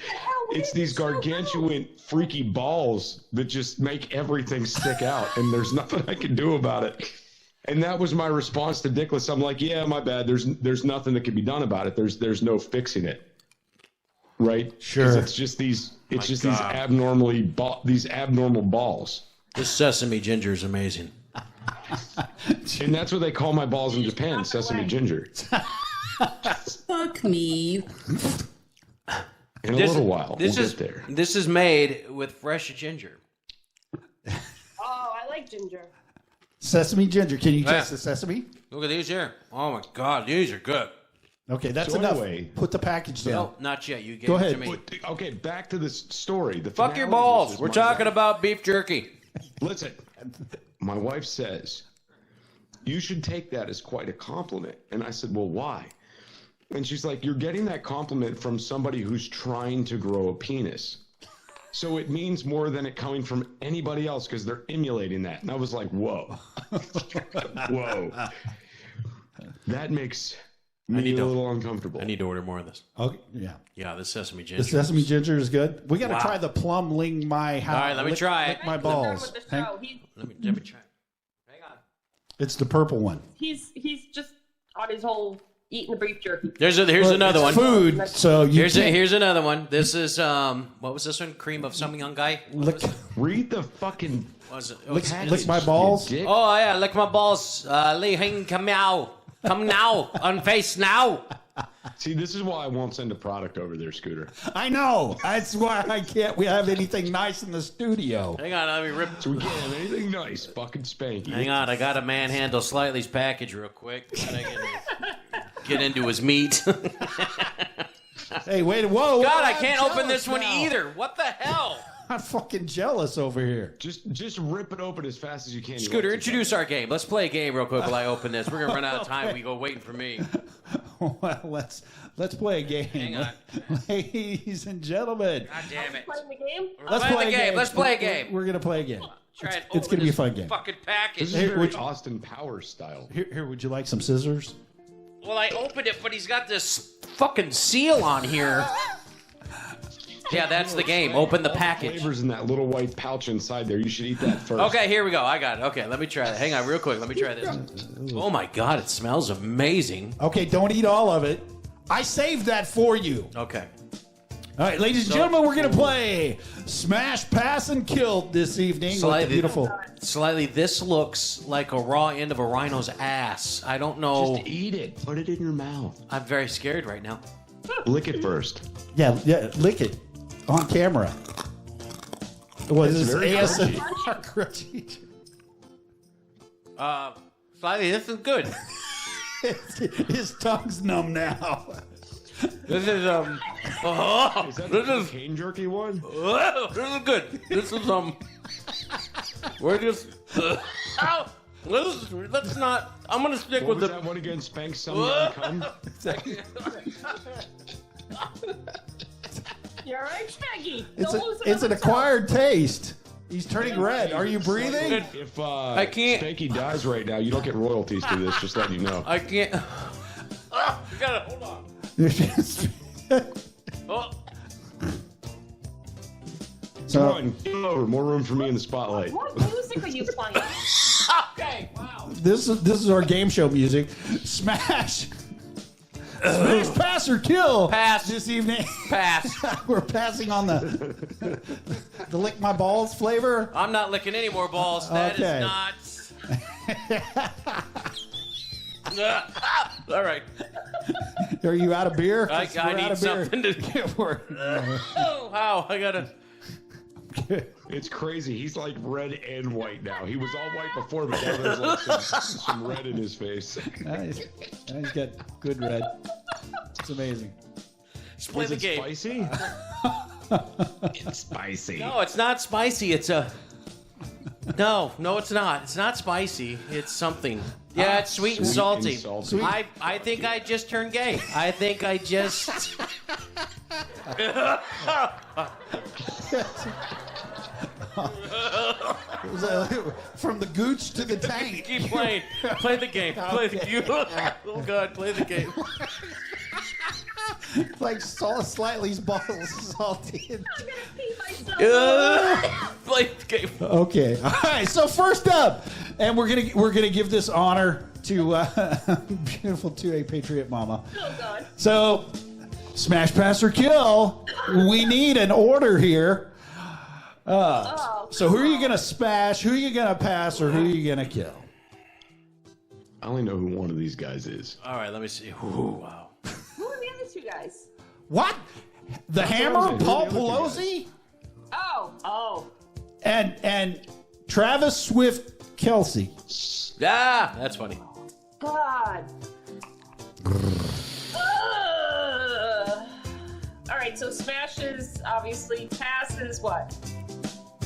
It's these gargantuan, freaky balls that just make everything stick out, and there's nothing I can do about it. And that was my response to Dickless. I'm like, "Yeah, my bad. There's nothing that can be done about it. There's no fixing it." Right? Sure. 'Cause it's just these these abnormal balls. This sesame ginger is amazing. And that's what they call my balls in Japan, sesame ginger. Fuck me. In a little while, we'll get there. This is made with fresh ginger. Oh, I like ginger. Sesame ginger. Can you taste the sesame? Look at these here. Oh my God, these are good. Okay, that's So enough. anyway- Put the package down. No, not yet. You gave Go it ahead. to me. Okay, back to this story. The Fuck your finale balls. was We're my talking wife- about beef jerky. Listen, my wife says, you should take that as quite a compliment. And I said, well, why? And she's like, you're getting that compliment from somebody who's trying to grow a penis. So it means more than it coming from anybody else because they're emulating that. And I was like, whoa. Whoa. That makes me a little uncomfortable. I need to order more of this. Okay, yeah. Yeah, the sesame ginger. The sesame ginger is good. We got to Wow. try the plum ling my house. All right, let me try it. Lick my balls. With the Hang- show. Let me try. Hang on. It's the purple one. He's just on his whole eating the beef jerky. Here's Well, another it's one. Food. So you Here's another one. This is what was this one? Cream of some young guy. What lick, was it? Read the fucking... What was it? lick my balls. dick. Oh yeah, lick my balls. Li Hing, come now, come now, on face now. See, this is why I won't send a product over there, Scooter. I know. That's why I can't. We have anything nice in the studio. Hang on, let me rip. So we can't have anything nice. Fucking Spanky. Hang on, I gotta manhandle Slightly's package real quick. Gotta get into his meat. Hey, wait. Whoa. God, whoa, I I'm can't open jealous this one now. either. What the hell? I'm fucking jealous over here. Just rip it open as fast as you can. Scooter, introduce our game. Let's play a game real quick while I open this. We're gonna run out of time. We go waiting for me. Well, let's play a game. Hang on. Ladies and gentlemen. God damn it. Playing the game? Let's play the game. Let's play a game. We're gonna play a game. Try and It's open gonna be a this fun game. Fucking package. This is Hey, very which- Austin Powers style. Here, would you like some scissors? Well, I opened it, but he's got this fucking seal on here. Yeah, that's the game. Open the package. Flavors in that little white pouch inside there. You should eat that first. Okay, here we go. I got it. Okay, let me try it. Hang on, real quick. Let me try this. Oh my God, it smells amazing. Okay, don't eat all of it. I saved that for you. Okay. All right, ladies and gentlemen, we're gonna play Smash, Pass, and Kill this evening. With the Slightly beautiful. Slightly, this looks like a raw end of a rhino's ass. I don't know. Just eat it. Put it in your mouth. I'm very scared right now. Lick it first. Yeah, lick it on camera. What is It's this? very ASMR crunchy. Slightly, this is good. His tongue's numb now. This is Is that this the is cane jerky one? this is good. This is we're just ow. Let's not. I'm gonna stick What with was the. that one again? Spank some young cum? You're right, Shaggy. It's an acquired taste. He's turning red. Are you breathing? If I can't. Spanky dies right now, you don't get royalties to this. Just letting you know. I can't. You gotta hold on. Oh. Come on, come over. More room for me in the spotlight. What music are you playing? Okay. Wow. This is our game show music. Smash. Smash, pass, or kill. Pass. This evening. Pass. We're passing on the lick my balls flavor. I'm not licking any more balls. That Okay. is not. All right. Are you out of beer? I 'Cause we're out need of beer. something to. We're- Oh, wow. I gotta. It's crazy. He's like red and white now. He was all white before, but now there's like some red in his face. Nice. He's got good red. It's amazing. Let's play Is the it game. spicy? It's spicy. No, it's not spicy. It's a. No, it's not. It's not spicy. It's something. Yeah, it's sweet and Sweet salty. and salty. I think I just turned gay. I think I just. From the gooch to the tank. Keep playing. Play the game. Play the game. Oh God, play the game. Like slightly salty. Play the game. Okay. All right. So first up, and we're gonna give this honor to beautiful 2A Patriot Mama. Oh, God. So, smash, pass, or kill. We need an order here. So who are you gonna smash? Who are you gonna pass? Or who are you gonna kill? I only know who one of these guys is. All right, let me see. Ooh, wow. Who are the other two guys? What? The Hammer, Paul Pelosi, Oh. and Travis Swift Kelsey. Ah, that's funny. God. All right, so smashes, obviously. Passes, what?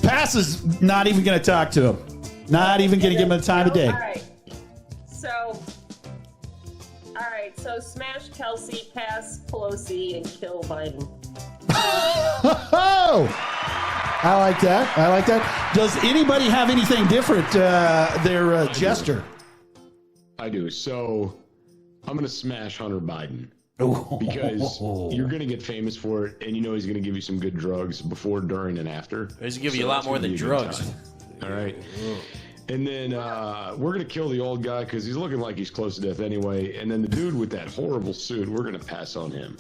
Pass is not even going to talk to him. Not even going to give him the time of day. All right, so smash Kelsey, pass Pelosi, and kill Biden. Oh, I like that. Does anybody have anything different? Their Jester. I do. So I'm going to smash Hunter Biden. Because you're going to get famous for it, and you know he's going to give you some good drugs before, during, and after. He's going to give you a lot more than drugs. All right. And then we're going to kill the old guy because he's looking like he's close to death anyway. And then the dude with that horrible suit, we're going to pass on him.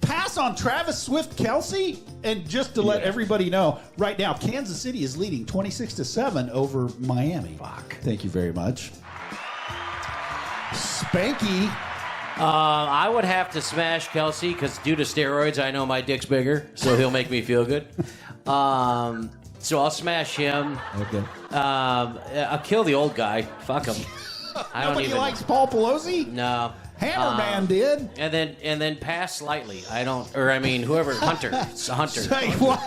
Pass on Travis Swift Kelsey? And just to let everybody know, right now, Kansas City is leading 26-7 over Miami. Fuck. Thank you very much. Spanky. I would have to smash Kelsey because due to steroids, I know my dick's bigger, so he'll make me feel good. So I'll smash him. Okay. I'll kill the old guy. Fuck him. Nobody likes Paul Pelosi? No. Hammerman did. And then pass slightly. Whoever Hunter. It's a Hunter. Say what?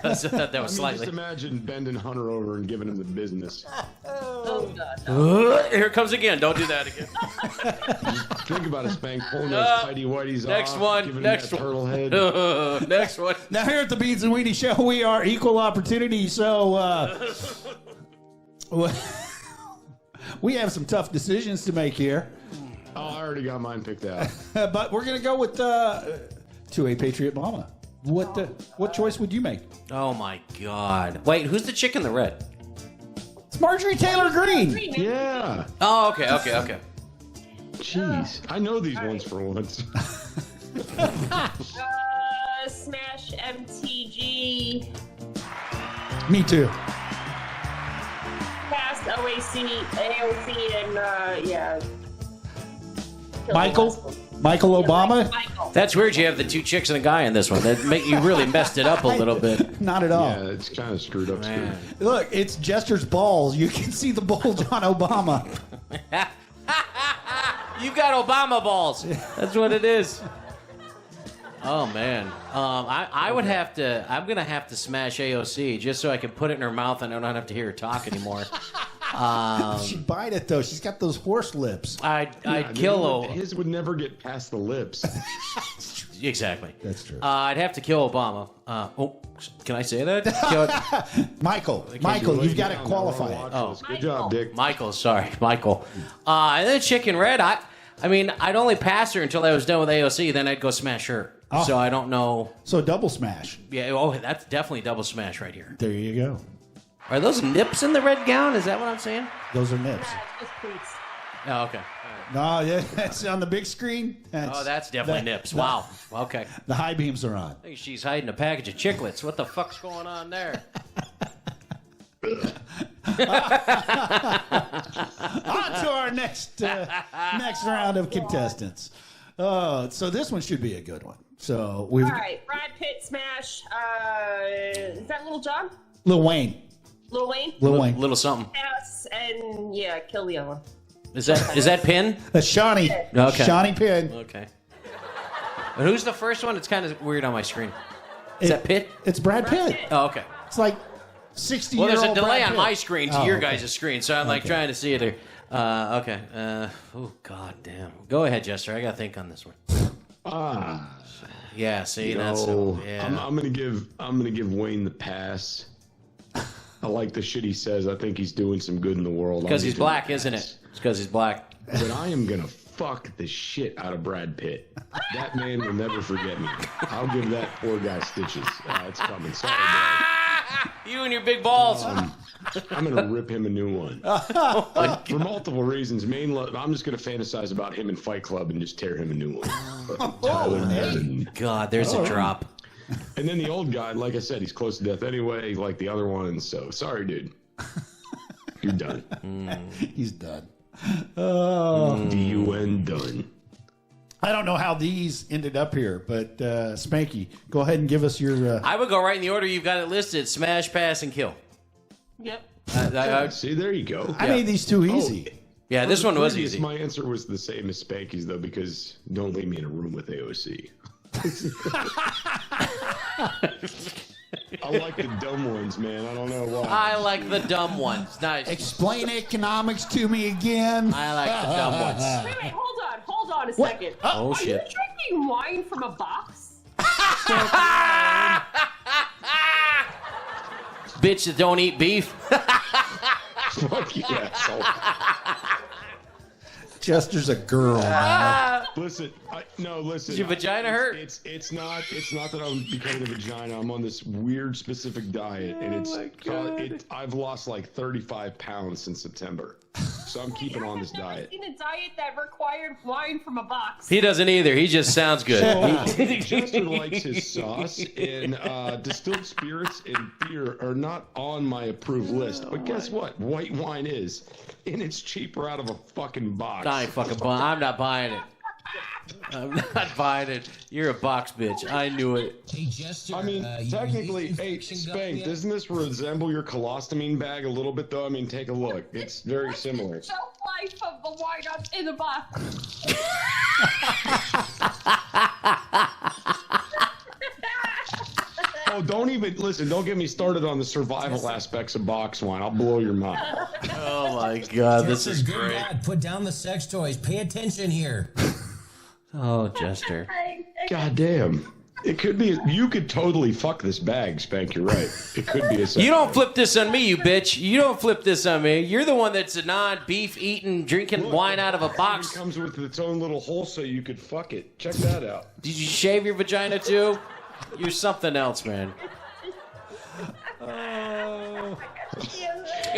that was slightly. Just imagine bending Hunter over and giving him the business. Oh, God. No. Here it comes again. Don't do that again. Think about it, Spank. Pulling those tighty whities Next off. one. Giving Next him that one. turtle head. Next one. Now here at the Beans and Weenie Show, we are equal opportunity, so we have some tough decisions to make here. Oh, I already got mine picked out. But we're going to go with to a Patriot Mama. What choice would you make? Oh, my God. Wait, who's the chick in the red? It's Marjorie Taylor Greene. Yeah. Oh, okay. Jeez. I know these ones for once. Smash MTG. Me too. Past AOC, and yeah. Michael Obama? Michael. That's weird. You have the two chicks and a guy in this one. You really messed it up a little bit. Not at all. Yeah, it's kind of screwed up. Man. Look, it's Jester's balls. You can see the bulge on Obama. You got Obama balls. That's what it is. Oh man, I would have to. I'm gonna have to smash AOC just so I can put it in her mouth and I don't have to hear her talk anymore. She'd bite it though. She's got those horse lips. I'd kill her. His would never get past the lips. Exactly. That's true. I'd have to kill Obama. Can I say that? Michael, you've got to qualify it. Oh, good job, Dick. Michael. And then Chicken Red. I'd only pass her until I was done with AOC. Then I'd go smash her. Oh. So I don't know. So double smash. Yeah. Oh, that's definitely double smash right here. There you go. Are those nips in the red gown? Is that what I'm saying? Those are nips. Just please. Oh, okay. No, yeah, that's on the big screen. That's definitely nips. Wow. Okay. The high beams are on. I think she's hiding a package of chiclets. What the fuck's going on there? On to our next round of contestants. So this one should be a good one. So we've All right, Brad Pitt smash. Is that Little John? Lil Wayne. Lil Wayne? Little something. Pass, and yeah, kill the other one. Is that Pin? That's Shawnee. Okay. Shawnee Penn. Okay. And who's the first one? It's kind of weird on my screen. Is that Pitt? It's Brad Pitt. Oh, okay. It's like 60 Well, year there's old a delay Brad on Pitt. my screen to Oh, your okay. guys' screen, so I'm like trying to see it here. Okay. Oh, god damn. Go ahead, Jester. I got to think on this one. Yeah, see, that's yeah. I'm gonna give Wayne the pass. I like the shit he says. I think he's doing some good in the world. Because he's black, isn't it? It's because he's black. But I am gonna fuck the shit out of Brad Pitt. That man will never forget me. I'll give that poor guy stitches. It's coming. Sorry, Brad. You and your big balls. I'm gonna rip him a new one for multiple reasons. I'm just gonna fantasize about him in Fight Club and just tear him a new one. Tyler Durden. God, there's a drop. And then the old guy, like I said, he's close to death anyway, like the other ones. So sorry, dude. You're done. He's done. D-U-N done. I don't know how these ended up here, but Spanky, go ahead and give us your. I would go right in the order you've got it listed: smash, pass, and kill. Yep. See, there you go. I made these too easy. Yeah, this one was easy. My answer was the same as Spanky's, though, because don't leave me in a room with AOC. I like the dumb ones, man. I don't know why. I like the dumb ones. Nice. Explain economics to me again. I like the dumb ones. Wait, hold on a second. Oh, shit. Are you drinking wine from a box? Bitch that don't eat beef. Fuck you, asshole. Jester's a girl. Listen, listen. Does your vagina hurt? It's not that I'm becoming a vagina. I'm on this weird specific diet, and I've lost like 35 pounds since September. So I'm keeping on this diet. I've never seen a diet that required wine from a box. He doesn't either. He just sounds good. Chester likes his sauce, and distilled spirits and beer are not on my approved list. But guess what? White wine is, and it's cheaper out of a fucking box. I'm not buying it. I'm not buying it. You're a box bitch. I knew it. Hey, Jester. I mean, technically, hey, Spank, doesn't this resemble your colostamine bag a little bit, though? I mean, take a look. It's very similar. Shelf life of the wine in the box. Oh, don't get me started on the survival aspects of box wine. I'll blow your mind. Oh, my God. This is Jester, good great. God, put down the sex toys. Pay attention here. Oh, Jester. God damn. It could be. You could totally fuck this bag, Spank. You're right. It could be a. You don't flip this on me, you bitch. You don't flip this on me. You're the one that's a non-beef eating, drinking wine out of a box. It comes with its own little hole so you could fuck it. Check that out. Did you shave your vagina too? You're something else, man.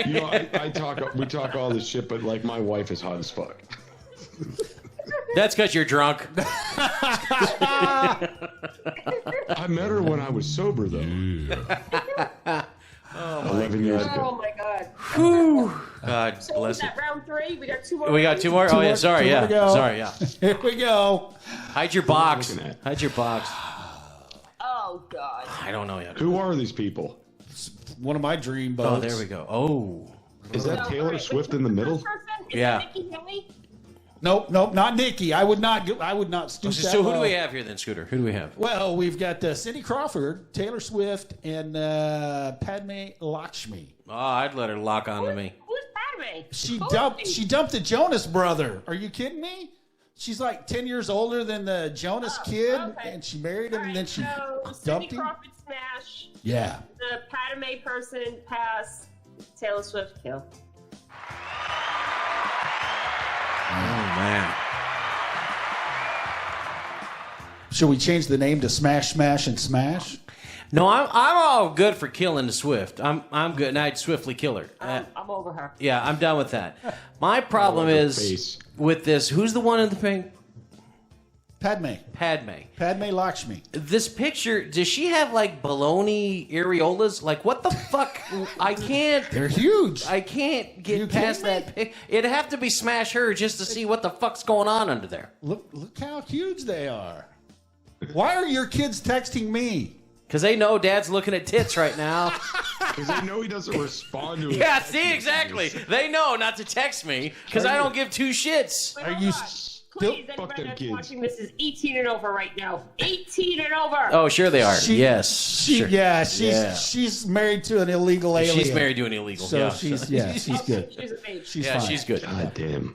You know, we talk all this shit, but like my wife is hot as fuck. That's because you're drunk. I met her when I was sober, though. Yeah. 11 years ago. Oh my God. Whew. God So bless is it. that round 3? We got 2 more. We got 2 more? Oh, yeah. Sorry, Two more yeah. to go. Sorry, yeah. Here we go. Hide your box. looking at? Hide your box. Oh God. I don't know yet. Who are these people? One of my dream boats. Oh, there we go. Oh. Is that Taylor Swift in the middle? Yeah. Nope, not Nikki. I would not stoop that So who do low. we have here then, Scooter? Who do we have? Well, we've got Cindy Crawford, Taylor Swift, and Padme Lakshmi. Oh, I'd let her lock onto me. Who's Padme? She dumped the Jonas brother. Are you kidding me? She's like 10 years older than the Jonas kid, and she married him, and then she Cindy dumped him. Crawford smash. Yeah. The Padme person pass. Taylor Swift kill. Oh, man. Should we change the name to Smash, Smash, and Smash? No, I'm all good for killing the Swift. I'm good, and I'd swiftly kill her. I'm over her. Yeah, I'm done with that. My problem is with this. Who's the one in the pink? Padme Lakshmi. This picture, does she have like baloney areolas? Like, what the fuck? I can't. They're huge. I can't get You past kidding me? that pic. It'd have to be smash her just to see what the fuck's going on under there. Look how huge they are. Why are your kids texting me? Because they know Dad's looking at tits right now. Because they know he doesn't respond to it. Yeah, see, exactly. They know not to text me because I don't give 2 shits. Are you Please, fuck them anybody that's kids. watching this is 18 and over right now. 18 and over. Oh, sure they are. Yes. Sure. Yeah, she's married to an illegal alien. She's married to an illegal. So yeah. she's good. She's a babe. She's Yeah, fine. she's good. God damn.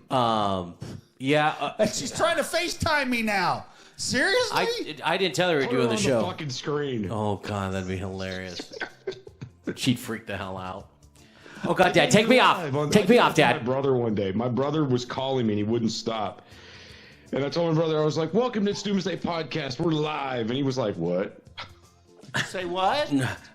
Yeah. And she's trying to FaceTime me now. Seriously? I didn't tell her we were Put her doing the on show. the fucking screen. Oh, God, that'd be hilarious. She'd freak the hell out. Oh, God, Dad, take me off. Take me off, My Dad. brother one day. My brother was calling me and he wouldn't stop. And I told my brother, I was like, welcome to It's Doomsday Podcast. We're live. And he was like, what? Say what?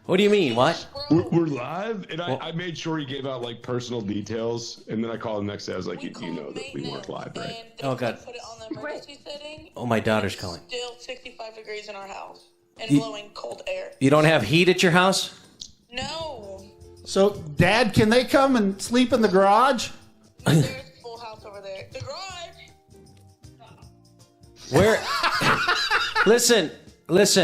What do you mean? What? We're live? And I made sure he gave out like personal details. And then I called him the next day. I was like, you know that we weren't live, right? Oh, God. Put it on the emergency setting. Oh, my daughter's calling. Still 65 degrees in our house and blowing cold air. You don't have heat at your house? No. So, Dad, can they come and sleep in the garage? There's a full house over there. The garage. Where? Listen.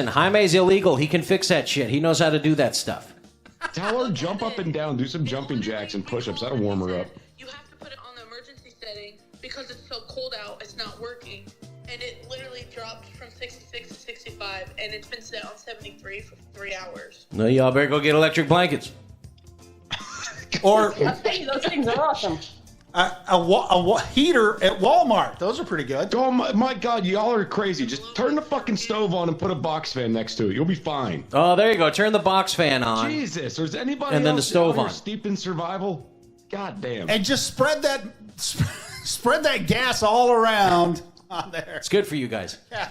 Jaime's illegal. He can fix that shit. He knows how to do that stuff. Tell her jump up and down, do some jumping jacks and push-ups. That'll warm her up. You have to put it on the emergency setting because it's so cold out. It's not working, and it literally dropped from 66 to 65, and it's been set on 73 for 3 hours. No, y'all better go get electric blankets. Or Those things are awesome. a heater at Walmart. Those are pretty good. Oh my God, y'all are crazy. Just turn the fucking stove on and put a box fan next to it. You'll be fine. Oh, there you go. Turn the box fan on. Jesus, there's anybody And then the else stove out here on. steeped in survival? God damn. And just spread that gas all around on there. It's good for you guys. Yeah.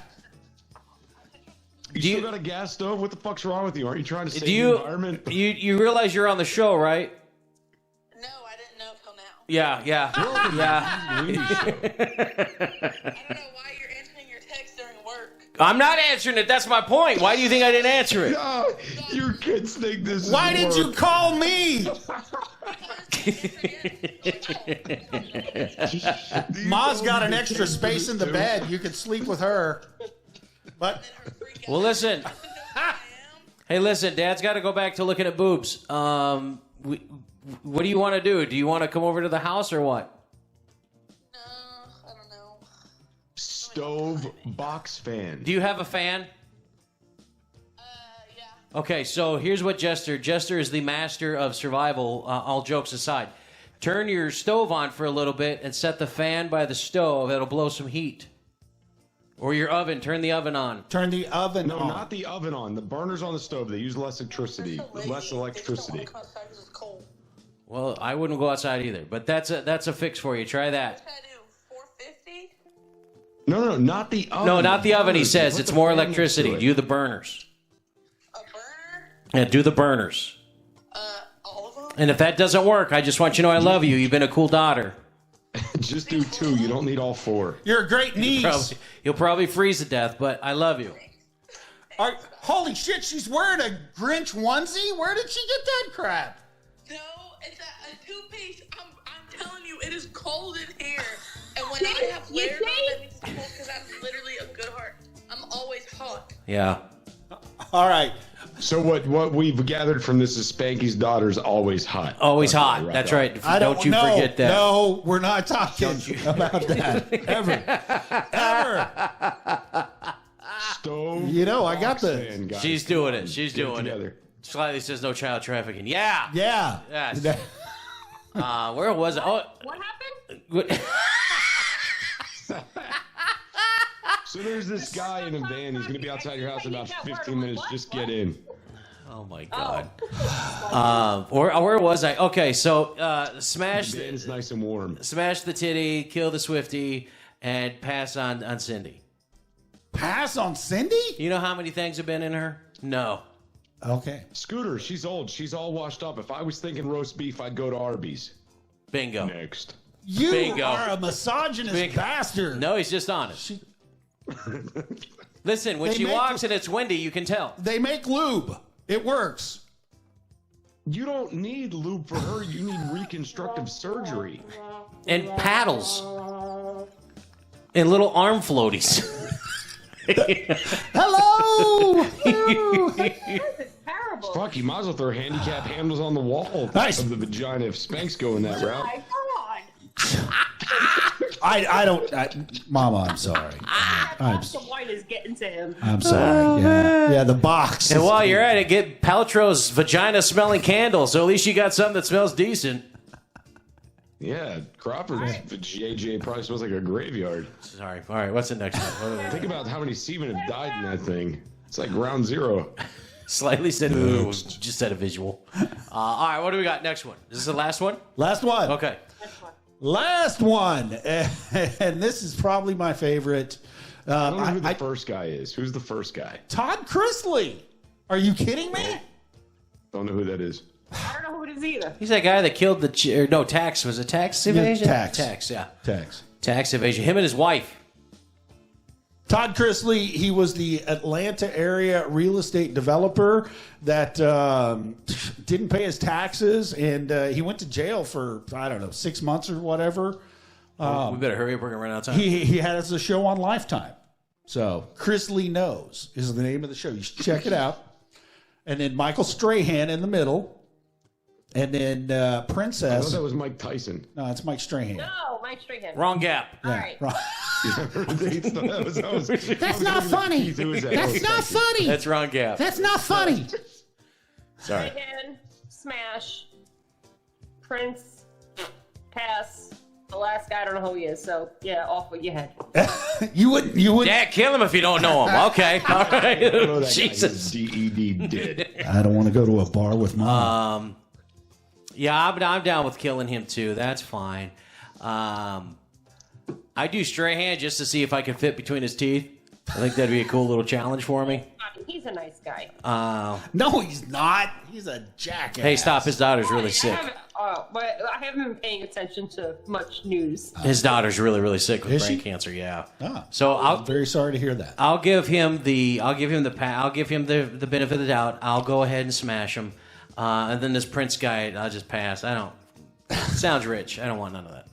You still got a gas stove? What the fuck's wrong with you? Aren't you trying to save Do the environment? you realize you're on the show, right? No, I didn't know till now. Yeah. I don't know why you're answering your text during work. I'm not answering it. That's my point. Why do you think I didn't answer it? Oh, your kids think this Why is did work. you call me? Ma's got an extra space in the bed. You could sleep with her. But Well, listen. Hey, listen. Dad's got to go back to looking at boobs. What do you want to do? Do you want to come over to the house or what? No, I don't know. Stove box fan. Do you have a fan? Yeah. Okay, so here's what Jester is the master of survival, all jokes aside. Turn your stove on for a little bit and set the fan by the stove. It'll blow some heat. Or your oven. Turn the oven on. turn the oven No, on. not the oven on. The burner's on the stove. They use less electricity. Less electricity. It's cold. Well, I wouldn't go outside either, but that's a fix for you. Try that. What should I do? 450? No, not the oven. No, not the oven, he Burners. says. Put It's the more fan next to electricity. it. Do the burners. A burner? Yeah, do the burners. All of them? And if that doesn't work, I just want you to know I love you. You've been a cool daughter. Just do 2. You don't need all 4. You're a great niece. You'll probably freeze to death, but I love you. Holy shit, she's wearing a Grinch onesie? Where did she get that crap? No, it's a two-piece. I'm telling you, it is cold in here. And when I have You layers on, see? that means it's cold because I'm literally a good heart. I'm always hot. Yeah. All right. So what we've gathered from this is Spanky's daughter's always hot. Always Okay, hot. That's on. right. I Don't you know. forget that. No, we're not talking about that. Ever. Stove. You know, I got box the- fan, guys. She's Come doing on, it. She's get doing together. it. Slightly says no child trafficking. Yeah. Yeah. Yes. Where was it? Oh, What happened? what- So there's this guy in a van. He's going to be outside your house in about 15 minutes. Just get in. oh my God. Where was I? Okay, so smash The van's nice and warm. the titty, kill the Swiftie, and pass on Cindy. Pass on Cindy? You know how many things have been in her? No. Okay. Scooter, she's old. She's all washed up. If I was thinking roast beef, I'd go to Arby's. Bingo. Next. You Bingo. are a misogynist Bingo. bastard. No, he's just honest. Listen, when They she make- walks and it's windy, you can tell. They make lube. It works. You don't need lube for her. You need reconstructive surgery. And paddles. And little arm floaties. Hello. Terrible. Fuck, you might as well throw handicap handles on the wall Nice. of the vagina if Spanx going that Oh route. my God. I don't. Mama, I'm sorry. That box of wine is getting to him. I'm sorry. Yeah, the box. And while you're at it, get Paltrow's vagina-smelling candle, so at least you got something that smells decent. Yeah, Crawford's JJ probably smells like a graveyard. Sorry. All right, what's the next one? Think about how many seamen have died in that thing. It's like ground zero. Slightly said, ooh, just said a visual. All right, what do we got? Next one. Is this the last one? Last one. Okay. Last one. And this is probably my favorite. I don't know who the first guy is. Who's the first guy? Todd Chrisley. Are you kidding me? Don't know who that is. I don't know who it is either. He's that guy that killed the... no, tax. Was it tax evasion? tax. Tax, yeah. Tax. Tax evasion. Him and his wife. Todd Chrisley, he was the Atlanta area real estate developer that didn't pay his taxes, and he went to jail for, I don't know, 6 months or whatever. We better hurry up. We're going to run out of time. He had us a show on Lifetime. So Chris Lee Knows is the name of the show. You should check it out. And then Michael Strahan in the middle. And then I Princess. thought that was Mike Tyson. No, it's Mike Strahan. No, Mike Strahan. Wrong gap. All right. Wrong. That's not funny. That's not funny. That's wrong gap. That's not funny. Sorry. Strahan, Smash, Prince, Pass. The last guy, I don't know who he is. So, yeah, off with your head. You would. Yeah, kill him if you don't know him. Okay. All right. Jesus. DED did. I don't want to go to a bar with mom. Yeah, I'm down with killing him too. That's fine. I do Strahan just to see if I can fit between his teeth. I think that'd be a cool little challenge for me. He's a nice guy. No, he's not. He's a jackass. Hey, stop. His daughter's really sick. But I haven't been paying attention to much news. His daughter's really, really sick with Is brain she? cancer. Yeah. Ah, So I'm very sorry to hear that. I'll give him the benefit of the doubt. I'll go ahead and smash him, and then this Prince guy, I'll just pass. I don't. Sounds rich. I don't want none of that.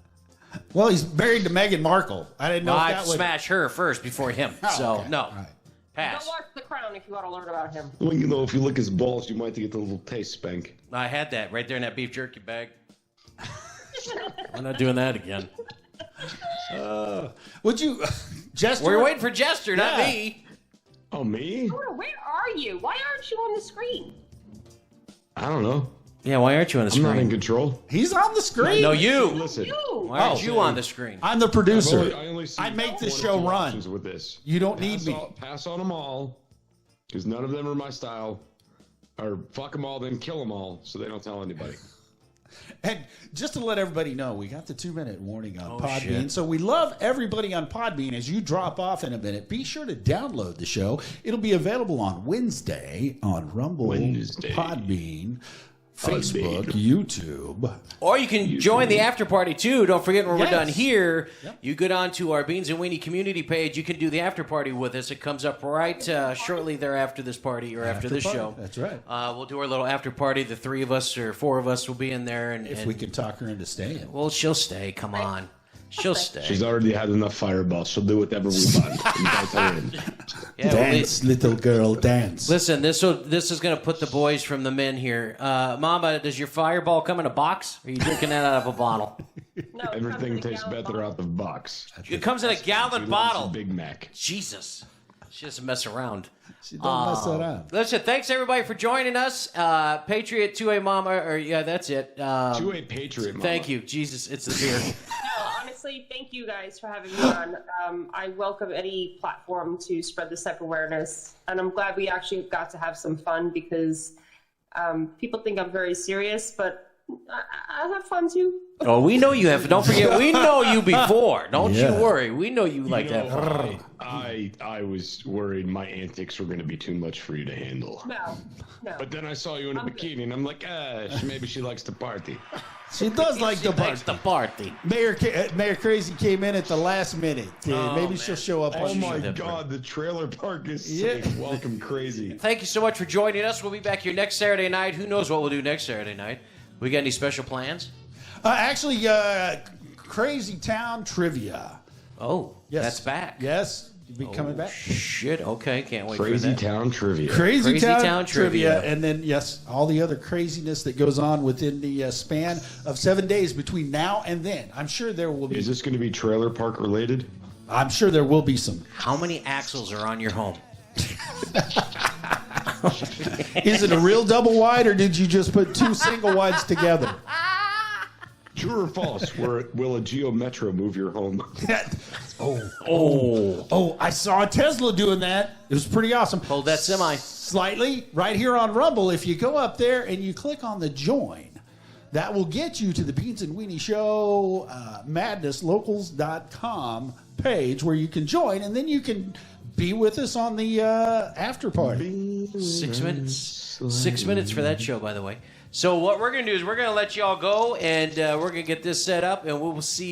Well, he's married to Meghan Markle. I didn't know if I'd that would smash her first before him. Oh, So okay. no, All right. pass. Go watch The Crown if you want to learn about him. Well, you know, if you lick his balls, you might get the little taste, Spank. I had that right there in that beef jerky bag. I'm not doing that again. Would you, Jester? We're waiting for Jester, not Yeah. me. Oh, me? Where are you? Why aren't you on the screen? I don't know. Yeah, why aren't you on the I'm not in screen? control. He's on the screen. No, you. Listen. Why aren't you on the screen? I'm the producer. I only see I make the one or show two run. options with this. You don't need me. Pass on them all, because none of them are my style. Or fuck them all, then kill them all, so they don't tell anybody. And just to let everybody know, we got the 2-minute warning on Podbean. shit. So we love everybody on Podbean. As you drop off in a minute, be sure to download the show. It'll be available on Wednesday on Rumble, Podbean, Facebook, YouTube. Or you can join the after party too. Don't forget when we're Yes. done here, Yep. you go on to our Beans and Weenie community page. You can do the after party with us. It comes up right shortly thereafter this party or after this party. show. That's right. We'll do our little after party. The 3 of us or 4 of us will be in there, and If we can talk her into staying. well, she'll stay. Come on, she'll stay. She's already had enough fireballs. She'll do whatever we want. You guys are in. Yeah, well, Dance, little girl, dance. listen, this is going to put the boys from the men here. Mama, does your fireball come in a box? Or are you drinking that out of a bottle? No, Everything tastes better out the box. It comes in a gallon She loves bottle. the Big Mac. Jesus, she doesn't mess around. She don't mess around. Listen, thanks everybody for joining us. Patriot 2A Mama, or yeah, that's it. To a Patriot, Mama. Thank you, Jesus. It's the beer. No, honestly, thank you guys for having me on. I welcome any platform to spread this type of awareness. And I'm glad we actually got to have some fun because people think I'm very serious, but I have fun too. Oh, we know you have. Don't forget, we know you before. Don't Yeah. you worry. We know you like that. I was worried my antics were going to be too much for you to handle. No. But then I saw you in a bikini, and I'm like, maybe she likes to party. She does like the Likes the party. party. Mayor Crazy came in at the last minute. Maybe she'll show up. Oh on my the God, the trailer park is Yeah. sick. Welcome, Crazy. Thank you so much for joining us. We'll be back here next Saturday night. Who knows what we'll do next Saturday night? We got any special plans? Actually, Crazy Town Trivia. Oh, Yes. that's back. Yes, you'll be coming back. Shit. Okay, can't wait Crazy for that. Town Trivia. Crazy Town, Town trivia. Trivia. And then, yes, all the other craziness that goes on within the span of 7 days between now and then. I'm sure there will be. Is this going to be trailer park related? I'm sure there will be some. How many axles are on your home? Is it a real double wide, or did you just put 2 single wides together? True or false? Will a Geo Metro move your home? Oh! I saw a Tesla doing that. It was pretty awesome. Hold that semi. Slightly right here on Rumble. If you go up there and you click on the join, that will get you to the Beans and Weenie Show madnesslocals.com page where you can join, and then you can be with us on the after party. 6 minutes. 6 minutes for that show, by the way. So what we're going to do is we're going to let you all go, and we're going to get this set up, and we will see you